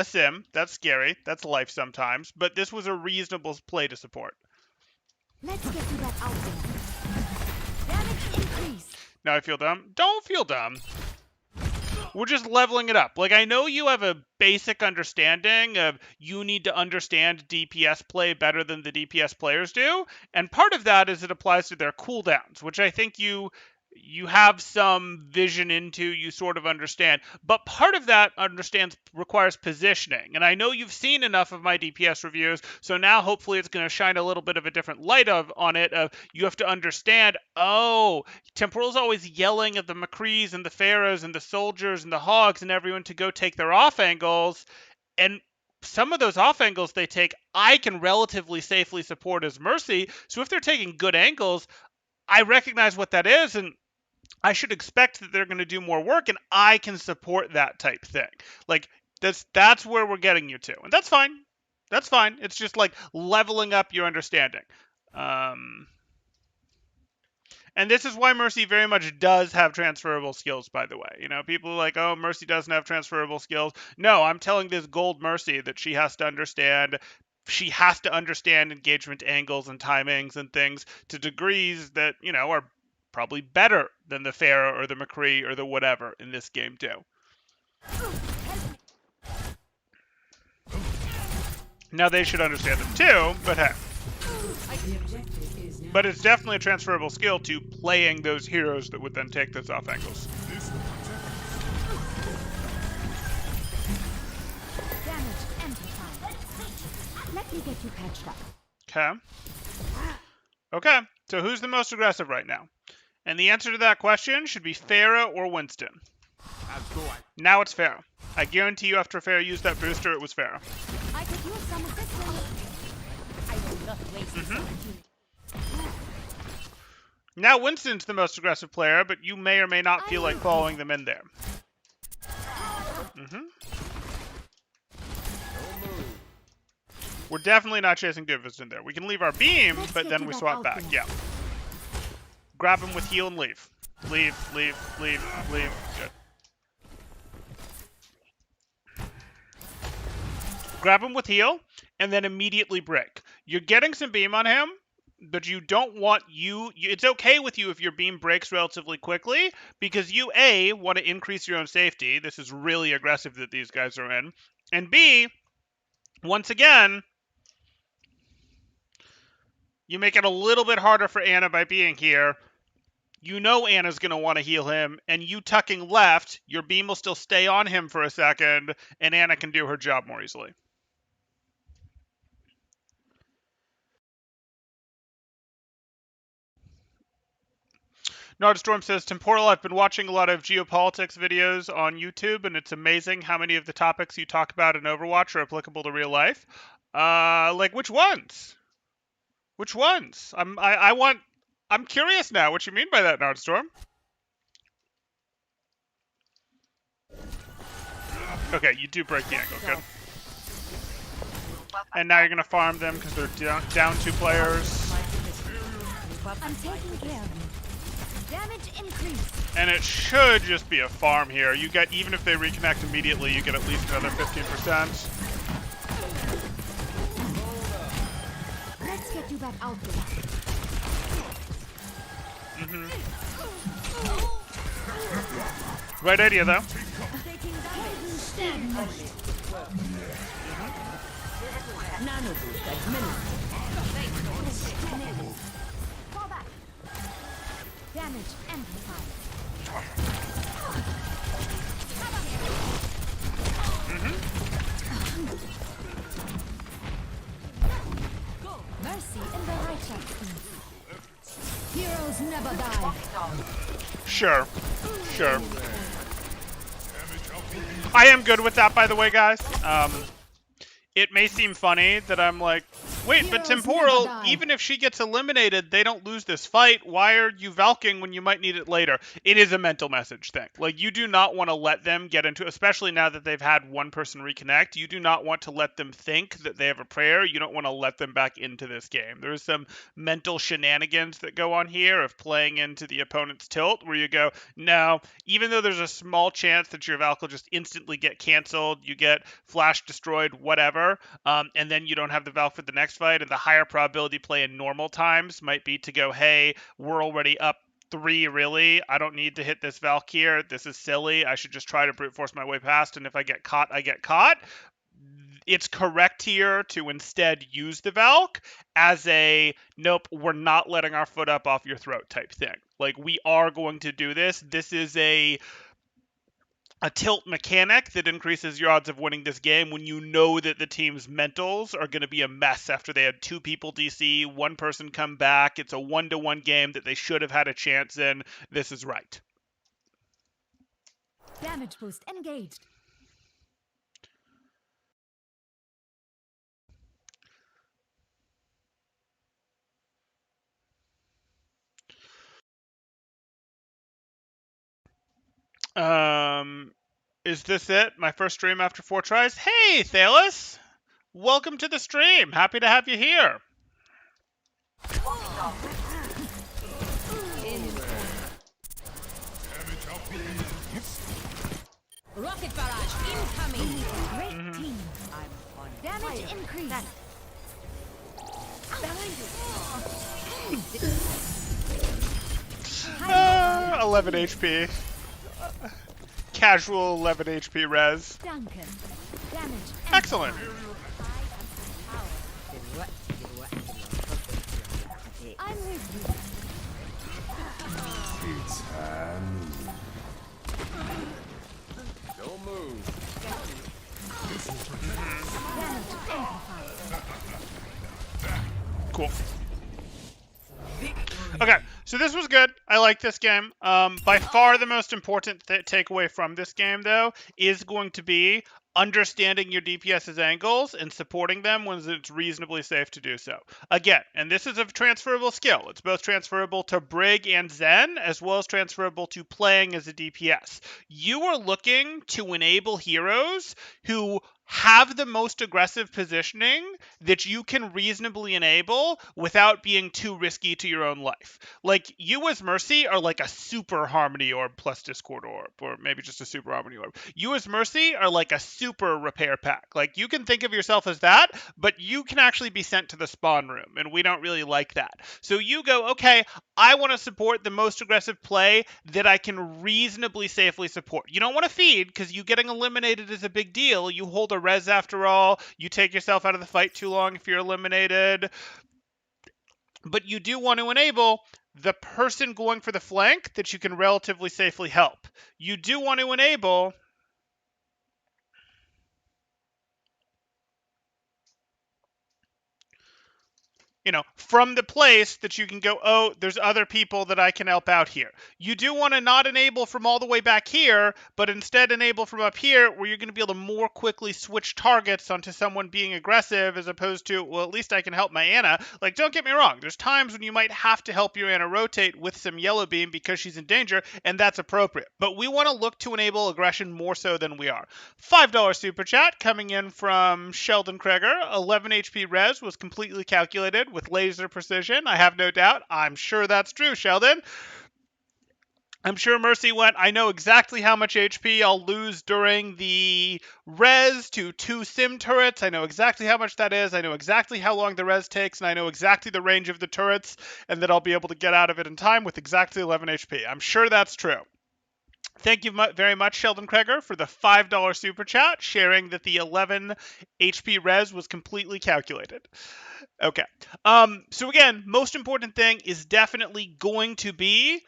sim. That's scary. That's life sometimes. But this was a reasonable play to support. Let's get you back out there. Damage increase. Now I feel dumb. Don't feel dumb. We're just leveling it up. Like, I know you have a basic understanding of you need to understand DPS play better than the DPS players do. And part of that is it applies to their cooldowns, which I think you have some vision into, you sort of understand. But part of that requires positioning. And I know you've seen enough of my DPS reviews, so now hopefully it's going to shine a little bit of a different light on it. You have to understand, oh, Temporal's always yelling at the McCrees and the Pharaohs and the soldiers and the Hogs and everyone to go take their off angles. And some of those off angles they take, I can relatively safely support as Mercy. So if they're taking good angles, I recognize what that is, and I should expect that they're going to do more work, and I can support that type thing. Like, that's where we're getting you to. And that's fine. That's fine. It's just like leveling up your understanding. And this is why Mercy very much does have transferable skills, by the way. People are like, oh, Mercy doesn't have transferable skills. No, I'm telling this gold Mercy that she has to understand. She has to understand engagement angles and timings and things to degrees that, are probably better than the Pharaoh or the McCree or the whatever in this game do. Now they should understand them too, but hey. But it's definitely a transferable skill to playing those heroes that would then take those off angles. Damage amplified. Let me get you patched up. Okay. Okay, so who's the most aggressive right now? And the answer to that question should be Pharaoh or Winston. Now it's Pharaoh. I guarantee you after Pharaoh used that booster, it was Pharaoh. I could use some assistance. I will not waste Now Winston's the most aggressive player, but you may or may not feel like following them in there. We're definitely not chasing Doofus in there. We can leave our beam, but then we swap back. Yeah. Grab him with heal and leave. Leave. Good. Grab him with heal, and then immediately break. You're getting some beam on him, but you don't want it's okay with you if your beam breaks relatively quickly, because you, A, want to increase your own safety. This is really aggressive that these guys are in. And B, once again, you make it a little bit harder for Anna by being here. You know Anna's going to want to heal him, and you tucking left, your beam will still stay on him for a second, and Anna can do her job more easily. Nordstorm says, Temporal, I've been watching a lot of geopolitics videos on YouTube, and it's amazing how many of the topics you talk about in Overwatch are applicable to real life. Like, which ones? Which ones? I'm curious now what you mean by that, Nordstorm. Okay, you do break the angle, good. And now you're going to farm them because they're down 2 players. I'm taking care of you. Damage increase. And it should just be a farm here. You get, even if they reconnect immediately, you get at least another 15%. that out there. Right idea, though. Nano boost administered. Fall back. Damage amplified. Mercy in the righteous. Heroes never die. Sure. Sure. I am good with that, by the way, guys. It may seem funny that I'm like, wait, but Heroes Temporal, never die. even if she gets eliminated, they don't lose this fight. Why are you Valking when you might need it later? It is a mental message thing. Like, you do not want to let them get into, especially now that they've had one person reconnect, you do not want to let them think that they have a prayer. You don't want to let them back into this game. There's some mental shenanigans that go on here of playing into the opponent's tilt where you go, no, even though there's a small chance that your Valk will just instantly get canceled, you get flash destroyed, whatever, and then you don't have the Valk for the next fight, and the higher probability play in normal times might be to go, hey, we're already up 3, really. I don't need to hit this Valk here. This is silly. I should just try to brute force my way past, and if I get caught, I get caught. It's correct here to instead use the Valk as a, nope, we're not letting our foot up off your throat type thing. Like, we are going to do this. This is a tilt mechanic that increases your odds of winning this game when you know that the team's mentals are going to be a mess after they had 2 people DC, 1 person come back. It's a 1-to-1 game that they should have had a chance in. This is right. Damage boost engaged. Is this it? My first stream after 4 tries? Hey, Thalos! Welcome to the stream. Happy to have you here. Rocket barrage incoming. Great team. I'm on Damage increased. Ah, 11 HP. Casual 11 HP res. Duncan. Damage Excellent. I'm with you. Don't move. Damage amplified. Cool. Okay, so this was good. I like this game. By far the most important takeaway from this game, though, is going to be understanding your DPS's angles and supporting them when it's reasonably safe to do so. Again, and this is a transferable skill. It's both transferable to Brig and Zen, as well as transferable to playing as a DPS. You are looking to enable heroes who have the most aggressive positioning that you can reasonably enable without being too risky to your own life. Like, you as Mercy are like a super Harmony Orb plus Discord Orb, or maybe just a super Harmony Orb. You as Mercy are like a super Repair Pack. Like, you can think of yourself as that, but you can actually be sent to the spawn room, and we don't really like that. So you go, okay, I want to support the most aggressive play that I can reasonably safely support. You don't want to feed, because you getting eliminated is a big deal. You hold a res after all. You take yourself out of the fight too long if you're eliminated. But you do want to enable the person going for the flank that you can relatively safely help. You do want to enable from the place that you can go, oh, there's other people that I can help out here. You do want to not enable from all the way back here, but instead enable from up here where you're going to be able to more quickly switch targets onto someone being aggressive as opposed to, well, at least I can help my Anna. Like, don't get me wrong. There's times when you might have to help your Anna rotate with some yellow beam because she's in danger, and that's appropriate. But we want to look to enable aggression more so than we are. $5 super chat coming in from Sheldon Kreger. 11 HP res was completely calculated with laser precision. I have no doubt. I'm sure that's true, Sheldon. I'm sure Mercy went, I know exactly how much HP I'll lose during the res to 2 sim turrets. I know exactly how much that is. I know exactly how long the res takes, and I know exactly the range of the turrets, and that I'll be able to get out of it in time with exactly 11 HP. I'm sure that's true. Thank you very much, Sheldon Kreger, for the $5 super chat, sharing that the 11 HP res was completely calculated. Okay. So again, most important thing is definitely going to be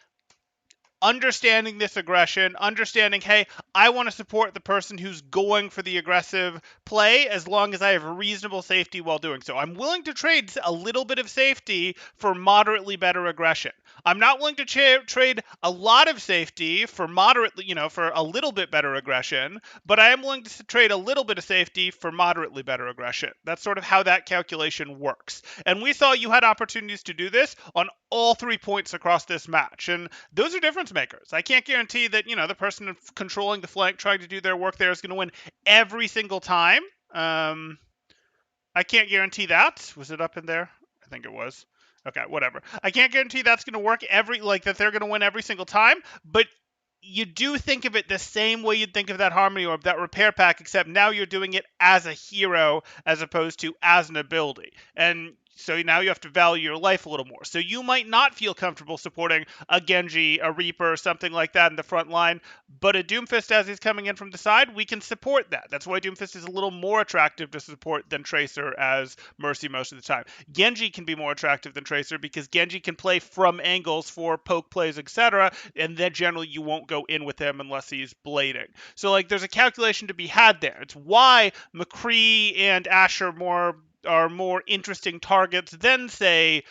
understanding this aggression, understanding, hey, I want to support the person who's going for the aggressive play as long as I have reasonable safety while doing so. I'm willing to trade a little bit of safety for moderately better aggression. I'm not willing to trade a lot of safety for moderately, for a little bit better aggression, but I am willing to trade a little bit of safety for moderately better aggression. That's sort of how that calculation works. And we saw you had opportunities to do this on all 3 points across this match. And those are difference makers. I can't guarantee that, the person controlling the flank, trying to do their work there is going to win every single time. I can't guarantee that. Was it up in there? I think it was. Okay, whatever. I can't guarantee that's going to work that they're going to win every single time, but you do think of it the same way you'd think of that Harmony Orb, that repair pack, except now you're doing it as a hero as opposed to as an ability. And so now you have to value your life a little more. So you might not feel comfortable supporting a Genji, a Reaper, something like that in the front line, but a Doomfist as he's coming in from the side, we can support that. That's why Doomfist is a little more attractive to support than Tracer as Mercy most of the time. Genji can be more attractive than Tracer because Genji can play from angles for poke plays, etc., and then generally you won't go in with him unless he's blading. So there's a calculation to be had there. It's why McCree and Ashe are more interesting targets than, say,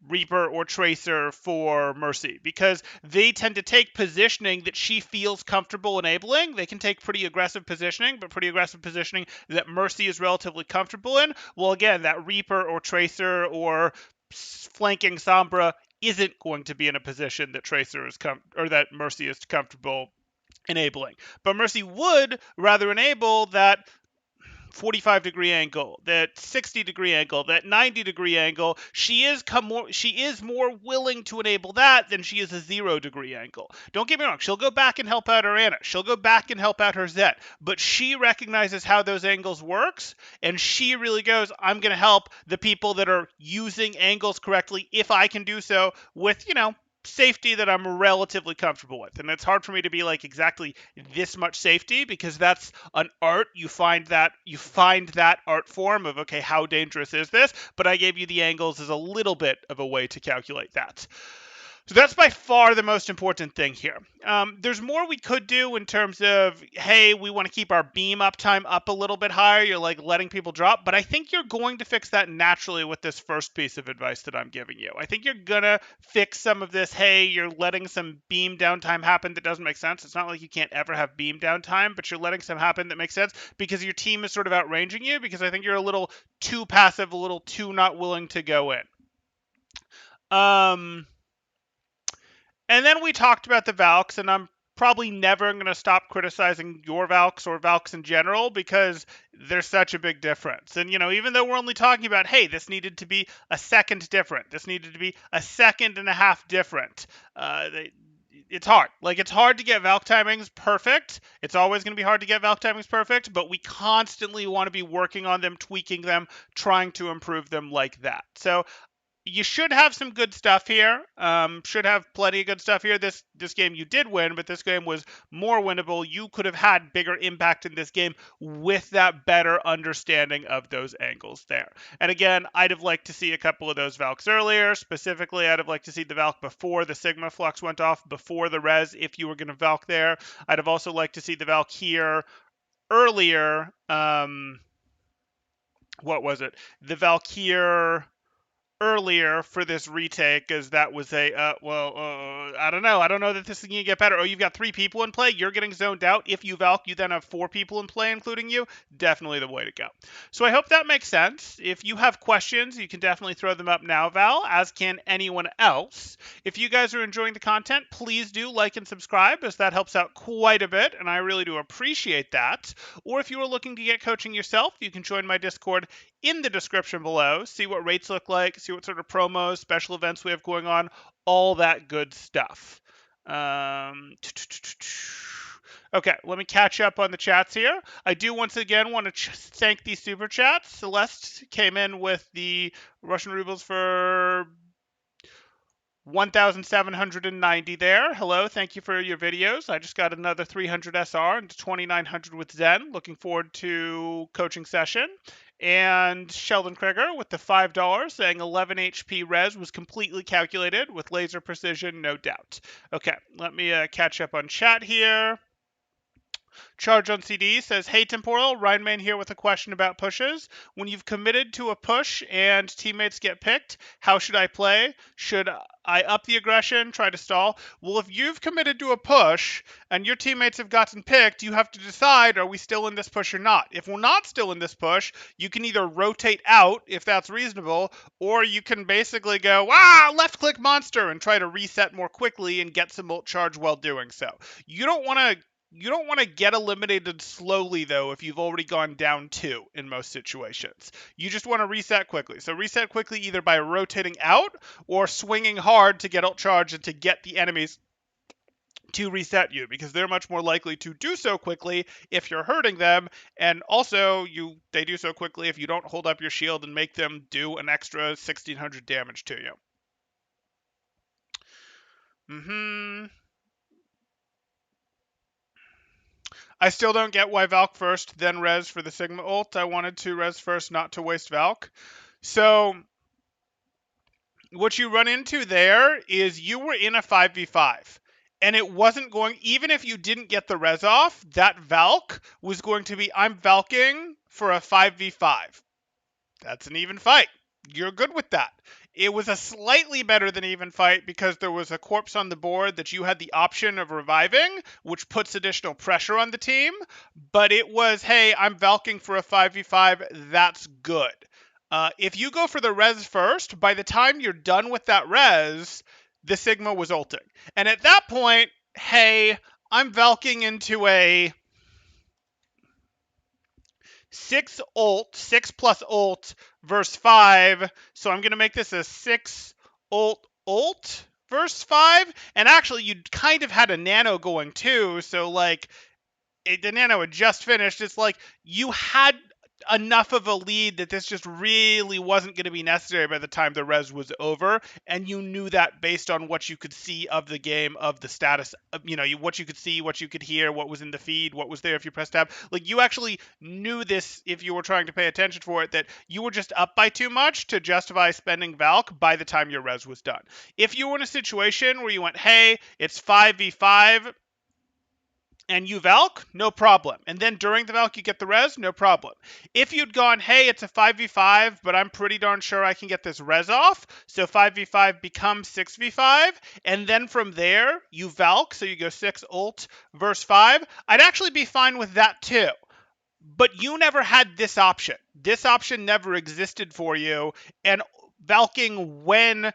Reaper or Tracer for Mercy, because they tend to take positioning that she feels comfortable enabling. They can take pretty aggressive positioning, but pretty aggressive positioning that Mercy is relatively comfortable in. Well, again, that Reaper or Tracer or flanking Sombra isn't going to be in a position that Tracer is or that Mercy is comfortable enabling. But Mercy would rather enable that 45-degree angle, that 60-degree angle, that 90-degree angle. She is more willing to enable that than she is a 0-degree angle. Don't get me wrong, she'll go back and help out her Ana. She'll go back and help out her Zet, but she recognizes how those angles works, and she really goes, I'm going to help the people that are using angles correctly if I can do so with, safety that I'm relatively comfortable with. And it's hard for me to be exactly this much safety, because that's an art. You find that art form of, okay, how dangerous is this? But I gave you the angles as a little bit of a way to calculate that. So that's by far the most important thing here. There's more we could do in terms of, hey, we want to keep our beam uptime up a little bit higher. You're letting people drop. But I think you're going to fix that naturally with this first piece of advice that I'm giving you. I think you're going to fix some of this, hey, you're letting some beam downtime happen that doesn't make sense. It's not like you can't ever have beam downtime, but you're letting some happen that makes sense because your team is sort of outranging you, because I think you're a little too passive, a little too not willing to go in. And then we talked about the Valks, and I'm probably never going to stop criticizing your Valks or Valks in general, because there's such a big difference. And, even though we're only talking about, hey, this needed to be a second different, this needed to be a second and a half different, it's hard. It's hard to get Valk timings perfect. It's always going to be hard to get Valk timings perfect, but we constantly want to be working on them, tweaking them, trying to improve them like that. So you should have some good stuff here. Should have plenty of good stuff here. This game you did win, but this game was more winnable. You could have had bigger impact in this game with that better understanding of those angles there. And again, I'd have liked to see a couple of those Valks earlier. Specifically, I'd have liked to see the Valk before the Sigma Flux went off, before the res, if you were going to Valk there. I'd have also liked to see the Valk here earlier. What was it? The Valk here earlier for this retake, as that was I don't know that this is going to get better. Oh, you've got 3 people in play, you're getting zoned out. If you Valk, you then have 4 people in play, including you. Definitely the way to go. So I hope that makes sense. If you have questions, you can definitely throw them up now, Val, as can anyone else. If you guys are enjoying the content, please do like and subscribe, as that helps out quite a bit, and I really do appreciate that. Or if you are looking to get coaching yourself, you can join my Discord in the description below, see what rates look like, see what sort of promos, special events we have going on, all that good stuff. Okay, let me catch up on the chats here. I do once again want to thank these super chats. Celeste came in with the Russian rubles for 1,790 there. Hello, thank you for your videos. I just got another 300 SR and 2,900 with Zen. Looking forward to coaching session. And Sheldon Krieger with the $5 saying 11 HP res was completely calculated with laser precision, no doubt. Okay, let me catch up on chat here. Charge on CD says, hey Temporal, Rhineman here with a question about pushes. When you've committed to a push and teammates get picked, how should I play? Should I up the aggression, try to stall? Well, if you've committed to a push and your teammates have gotten picked, you have to decide, are we still in this push or not? If we're not still in this push, you can either rotate out, if that's reasonable, or you can basically go, left click monster, and try to reset more quickly and get some ult charge while doing so. You don't want to get eliminated slowly, though, if you've already gone down 2 in most situations. You just want to reset quickly. So reset quickly either by rotating out or swinging hard to get ult charge and to get the enemies to reset you, because they're much more likely to do so quickly if you're hurting them, and also they do so quickly if you don't hold up your shield and make them do an extra 1,600 damage to you. I still don't get why Valk first, then Res for the Sigma ult. I wanted to Res first, not to waste Valk. So, what you run into there is you were in a 5v5. And it wasn't going, even if you didn't get the Res off, that Valk was going to be, I'm Valking for a 5v5. That's an even fight. You're good with that. It was a slightly better than even fight because there was a corpse on the board that you had the option of reviving, which puts additional pressure on the team. But it was, hey, I'm Valking for a 5v5. That's good. If you go for the res first, by the time you're done with that res, the Sigma was ulting. And at that point, hey, I'm Valking into a 6 plus ult verse 5. So I'm going to make this a 6 ult verse 5. And actually, you kind of had a nano going too. So, like, the nano had just finished. It's like you had enough of a lead that this just really wasn't going to be necessary by the time the res was over, and you knew that based on what you could see of the game, of the status, what you could see, what you could hear, what was in the feed, what was there if you pressed tab. Like, you actually knew this if you were trying to pay attention for it, that you were just up by too much to justify spending Valk by the time your res was done. If you were in a situation where you went, hey, it's 5v5, and you Valk, no problem. And then during the Valk, you get the res, no problem. If you'd gone, hey, it's a 5v5, but I'm pretty darn sure I can get this res off, so 5v5 becomes 6v5, and then from there, you Valk, so you go 6 ult verse 5, I'd actually be fine with that too. But you never had this option. This option never existed for you, and Valking when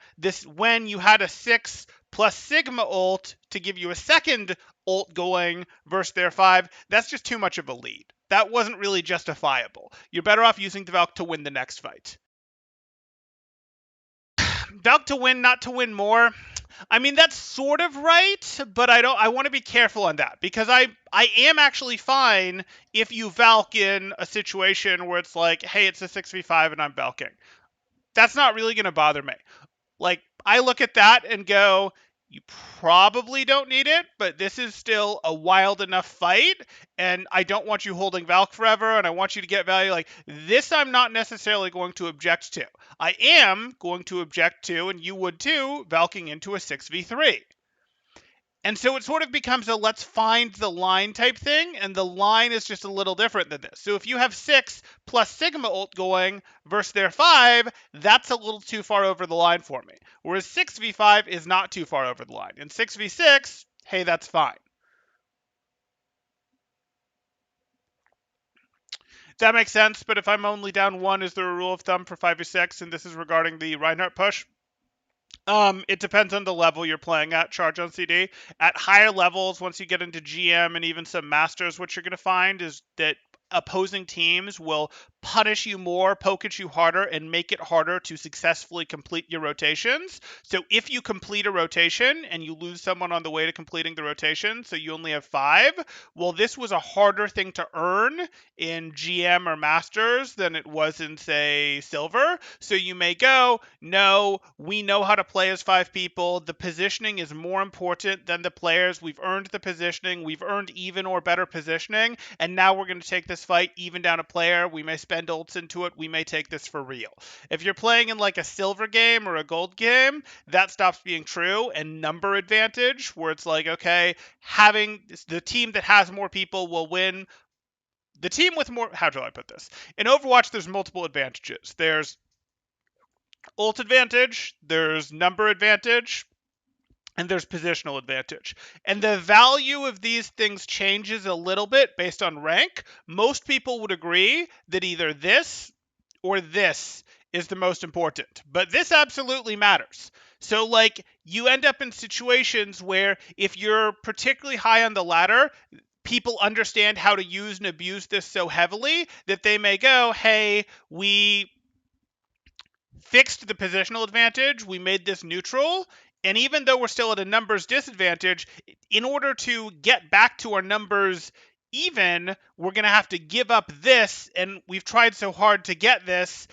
you had a 6 plus Sigma ult to give you a second ult going versus their 5, that's just too much of a lead. That wasn't really justifiable. You're better off using the Valk to win the next fight. Valk to win, not to win more. I mean, that's sort of right, but I want to be careful on that, because I am actually fine if you Valk in a situation where it's like, hey, it's a 6v5 and I'm Valking. That's not really going to bother me. Like, I look at that and go, you probably don't need it, but this is still a wild enough fight, and I don't want you holding Valk forever, and I want you to get value. Like, this I'm not necessarily going to object to. I am going to object to, and you would too, Valking into a 6v3. And so it sort of becomes a let's find the line type thing, and the line is just a little different than this. So if you have 6 plus Sigma ult going versus their 5, that's a little too far over the line for me. Whereas 6v5 is not too far over the line. And 6v6, hey, that's fine. That makes sense, but if I'm only down 1, is there a rule of thumb for 5v6? And this is regarding the Reinhardt push. It depends on the level you're playing at, Charge on CD. At higher levels, once you get into GM and even some Masters, what you're going to find is that opposing teams will punish you more, poke at you harder, and make it harder to successfully complete your rotations. So if you complete a rotation and you lose someone on the way to completing the rotation, so you only have 5, well, this was a harder thing to earn in GM or Masters than it was in, say, Silver. So you may go, no, we know how to play as 5 people. The positioning is more important than the players. We've earned the positioning. We've earned even or better positioning. And now we're going to take this fight even down a player. We may spend ults into it. We may take this for real. If you're playing in like a silver game or a gold game, that stops being true. And number advantage, where it's like, okay, having the team that has more people will win. The team with more, how do I put this? In Overwatch, there's multiple advantages. There's ult advantage, there's number advantage, and there's positional advantage. And the value of these things changes a little bit based on rank. Most people would agree that either this or this is the most important. But this absolutely matters. So, like, you end up in situations where if you're particularly high on the ladder, people understand how to use and abuse this so heavily that they may go, hey, we fixed the positional advantage, we made this neutral, and even though we're still at a numbers disadvantage, in order to get back to our numbers even, we're going to have to give up this, and we've tried so hard to get this,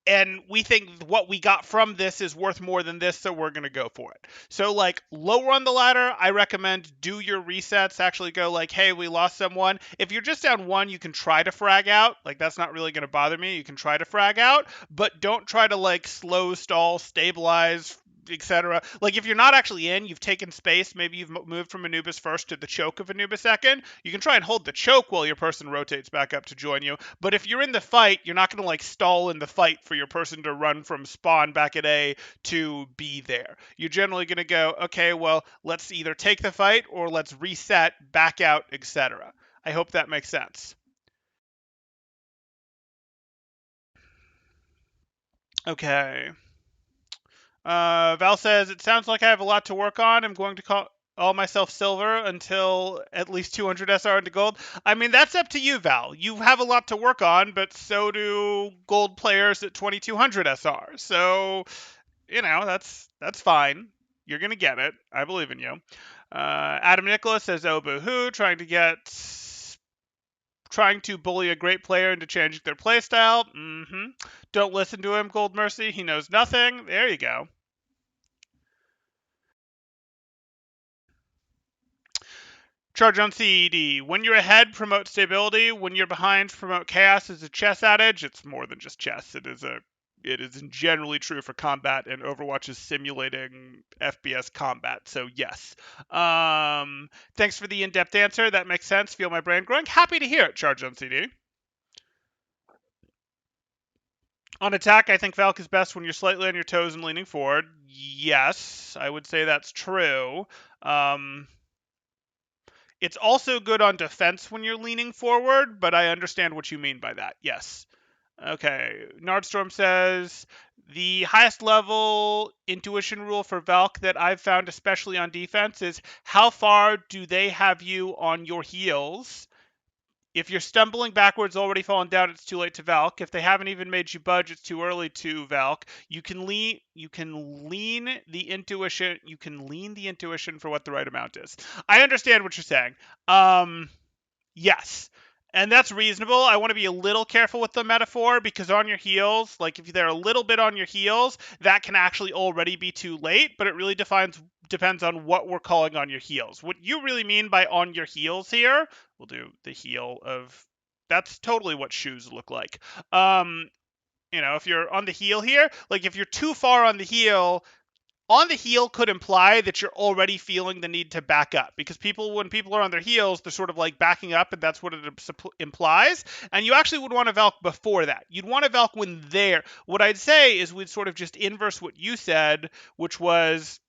and we think what we got from this is worth more than this, so we're going to go for it. So, like, lower on the ladder, I recommend do your resets. Actually go like, hey, we lost someone. If you're just down 1, you can try to frag out. Like, that's not really going to bother me. You can try to frag out, but don't try to, like, slow, stall, stabilize, etc. Like, if you're not actually in, you've taken space, maybe you've moved from Anubis first to the choke of Anubis second, you can try and hold the choke while your person rotates back up to join you. But if you're in the fight, you're not going to, like, stall in the fight for your person to run from spawn back at A to B there. You're generally going to go, okay, well, let's either take the fight or let's reset, back out, etc. I hope that makes sense. Okay. Val says, it sounds like I have a lot to work on. I'm going to call myself silver until at least 200 SR into gold. I mean, that's up to you, Val. You have a lot to work on, but so do gold players at 2200 SR. So, you know, that's fine. You're going to get it. I believe in you. Adam Nicholas says, oh, boo-hoo, trying to bully a great player into changing their playstyle. Don't listen to him, Gold Mercy. He knows nothing. There you go. Charge on CED. When you're ahead, promote stability. When you're behind, promote chaos. Is a chess adage. It's more than just chess. It is generally true for combat, and Overwatch is simulating FPS combat. So yes. Thanks for the in-depth answer. That makes sense. Feel my brain growing. Happy to hear it. Charge on CD. On attack, I think Valk is best when you're slightly on your toes and leaning forward. Yes, I would say that's true. It's also good on defense when you're leaning forward, but I understand what you mean by that. Yes. Okay. Nardstorm says, the highest level intuition rule for Valk that I've found, especially on defense, is how far do they have you on your heels? If you're stumbling backwards, already falling down, it's too late to Valk. If they haven't even made you budge, it's too early to Valk. You can lean the intuition for what the right amount is. I understand what you're saying. Yes. And that's reasonable. I want to be a little careful with the metaphor because on your heels, like if they're a little bit on your heels, that can actually already be too late, but it really depends on what we're calling on your heels. What you really mean by on your heels here, we'll do the heel of, that's totally what shoes look like. If you're on the heel here, like if you're too far on the heel could imply that you're already feeling the need to back up because when people are on their heels, they're sort of like backing up, and that's what it implies. And you actually would want to Valk before that. You'd want to Valk when there. What I'd say is we'd sort of just inverse what you said, which was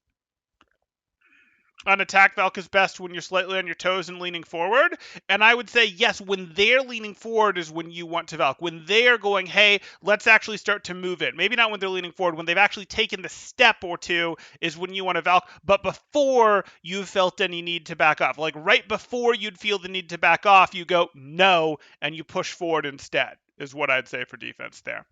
On attack, Valk is best when you're slightly on your toes and leaning forward. And I would say, yes, when they're leaning forward is when you want to Valk. When they're going, hey, let's actually start to move it. Maybe not when they're leaning forward. When they've actually taken the step or two is when you want to Valk. But before you've felt any need to back off, like right before you'd feel the need to back off, you go, no, and you push forward instead, is what I'd say for defense there.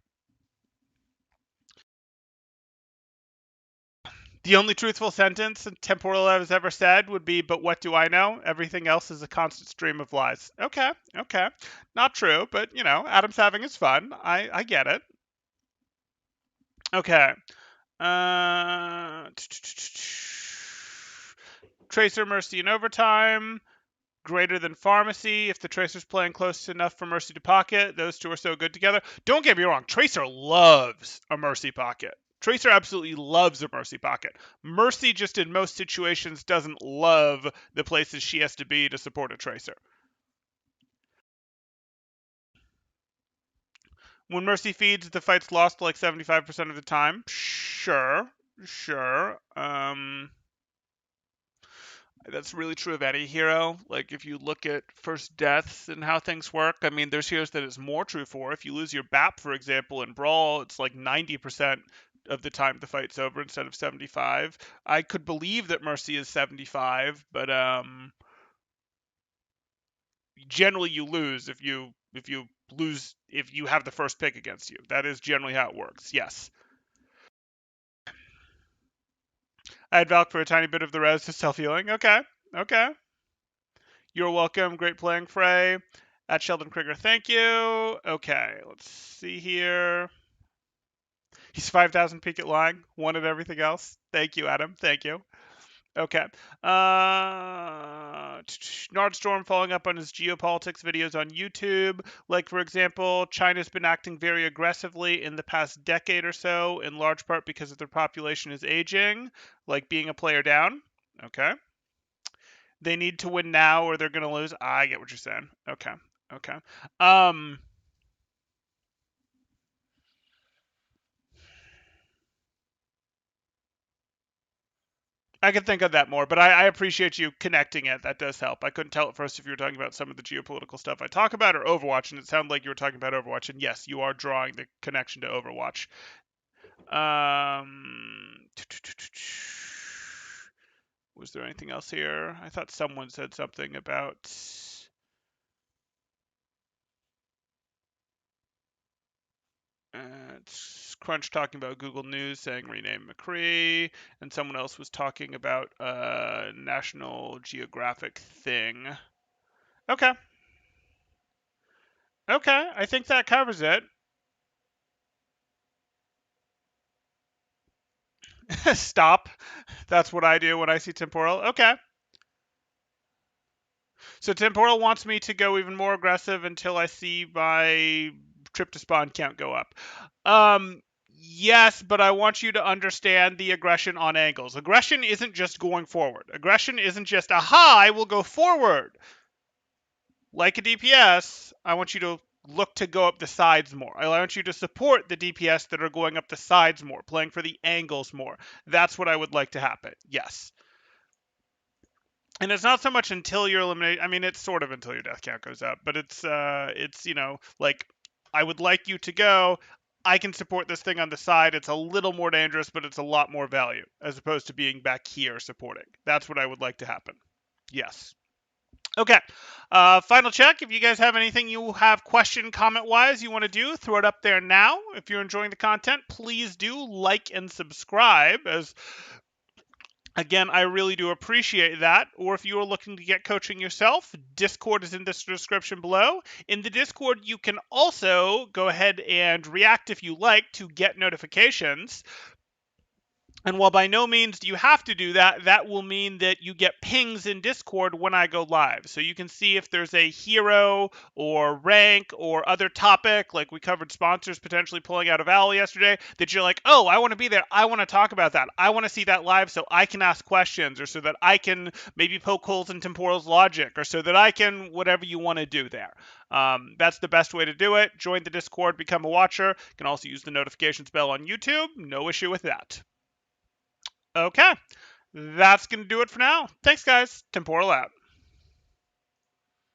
The only truthful sentence Temporal has ever said would be, but what do I know? Everything else is a constant stream of lies. Okay, okay. Not true, but, Adam's having his fun. I get it. Okay. Uh, Tracer, Mercy, and Overtime. Greater than Pharmacy. If the Tracer's playing close enough for Mercy to pocket, those two are so good together. Don't get me wrong, Tracer loves a Mercy pocket. Tracer absolutely loves a Mercy pocket. Mercy just in most situations doesn't love the places she has to be to support a Tracer. When Mercy feeds, the fight's lost like 75% of the time. Sure. That's really true of any hero. Like, if you look at first deaths and how things work, I mean, there's heroes that it's more true for. If you lose your BAP, for example, in Brawl, it's like 90% of the time the fight's over instead of 75. I could believe that Mercy is 75, but generally you lose if you have the first pick against you. That is generally how it works. Yes. I had Valk for a tiny bit of the res to self-healing. Okay. You're welcome. Great playing, Frey. At Sheldon Krieger, thank you. Okay, let's see here. He's 5,000 peak at lying. One at everything else. Thank you, Adam. Thank you. Okay. Nordstorm following up on his geopolitics videos on YouTube. Like, for example, China's been acting very aggressively in the past decade or so, in large part because of their population is aging, like being a player down. Okay. They need to win now or they're going to lose. I get what you're saying. Okay. I could think of that more, but I appreciate you connecting it. That does help. I couldn't tell at first if you were talking about some of the geopolitical stuff I talk about or Overwatch, and it sounded like you were talking about Overwatch. And yes, you are drawing the connection to Overwatch. Was there anything else here? I thought someone said something about it's Crunch talking about Google News saying rename McCree, and someone else was talking about a National Geographic thing. Okay, I think that covers it. Stop. That's what I do when I see temporal. Okay. So temporal wants me to go even more aggressive until I see my trip to spawn count go up. Yes, but I want you to understand the aggression on angles. Aggression isn't just going forward. Aggression isn't just, aha, I will go forward. Like a DPS, I want you to look to go up the sides more. I want you to support the DPS that are going up the sides more, playing for the angles more. That's what I would like to happen. Yes. And it's not so much until you're eliminated. I mean, it's sort of until your death count goes up, but it's like I would like you to go. I can support this thing on the side. It's a little more dangerous, but it's a lot more value as opposed to being back here supporting. That's what I would like to happen. Yes. Okay. Final check. If you guys have anything you have question, comment wise you want to do, throw it up there now. If you're enjoying the content, please do like and subscribe. Again, I really do appreciate that. Or if you are looking to get coaching yourself, Discord is in the description below. In the Discord, you can also go ahead and react if you like to get notifications. And while by no means do you have to do that, that will mean that you get pings in Discord when I go live. So you can see if there's a hero or rank or other topic, like we covered sponsors potentially pulling out of Owl yesterday, that you're like, oh, I want to be there. I want to talk about that. I want to see that live so I can ask questions or so that I can maybe poke holes in Temporal's logic or so that I can whatever you want to do there. That's the best way to do it. Join the Discord, become a watcher. You can also use the notifications bell on YouTube. No issue with that. Okay. That's going to do it for now. Thanks, guys. Temporal out.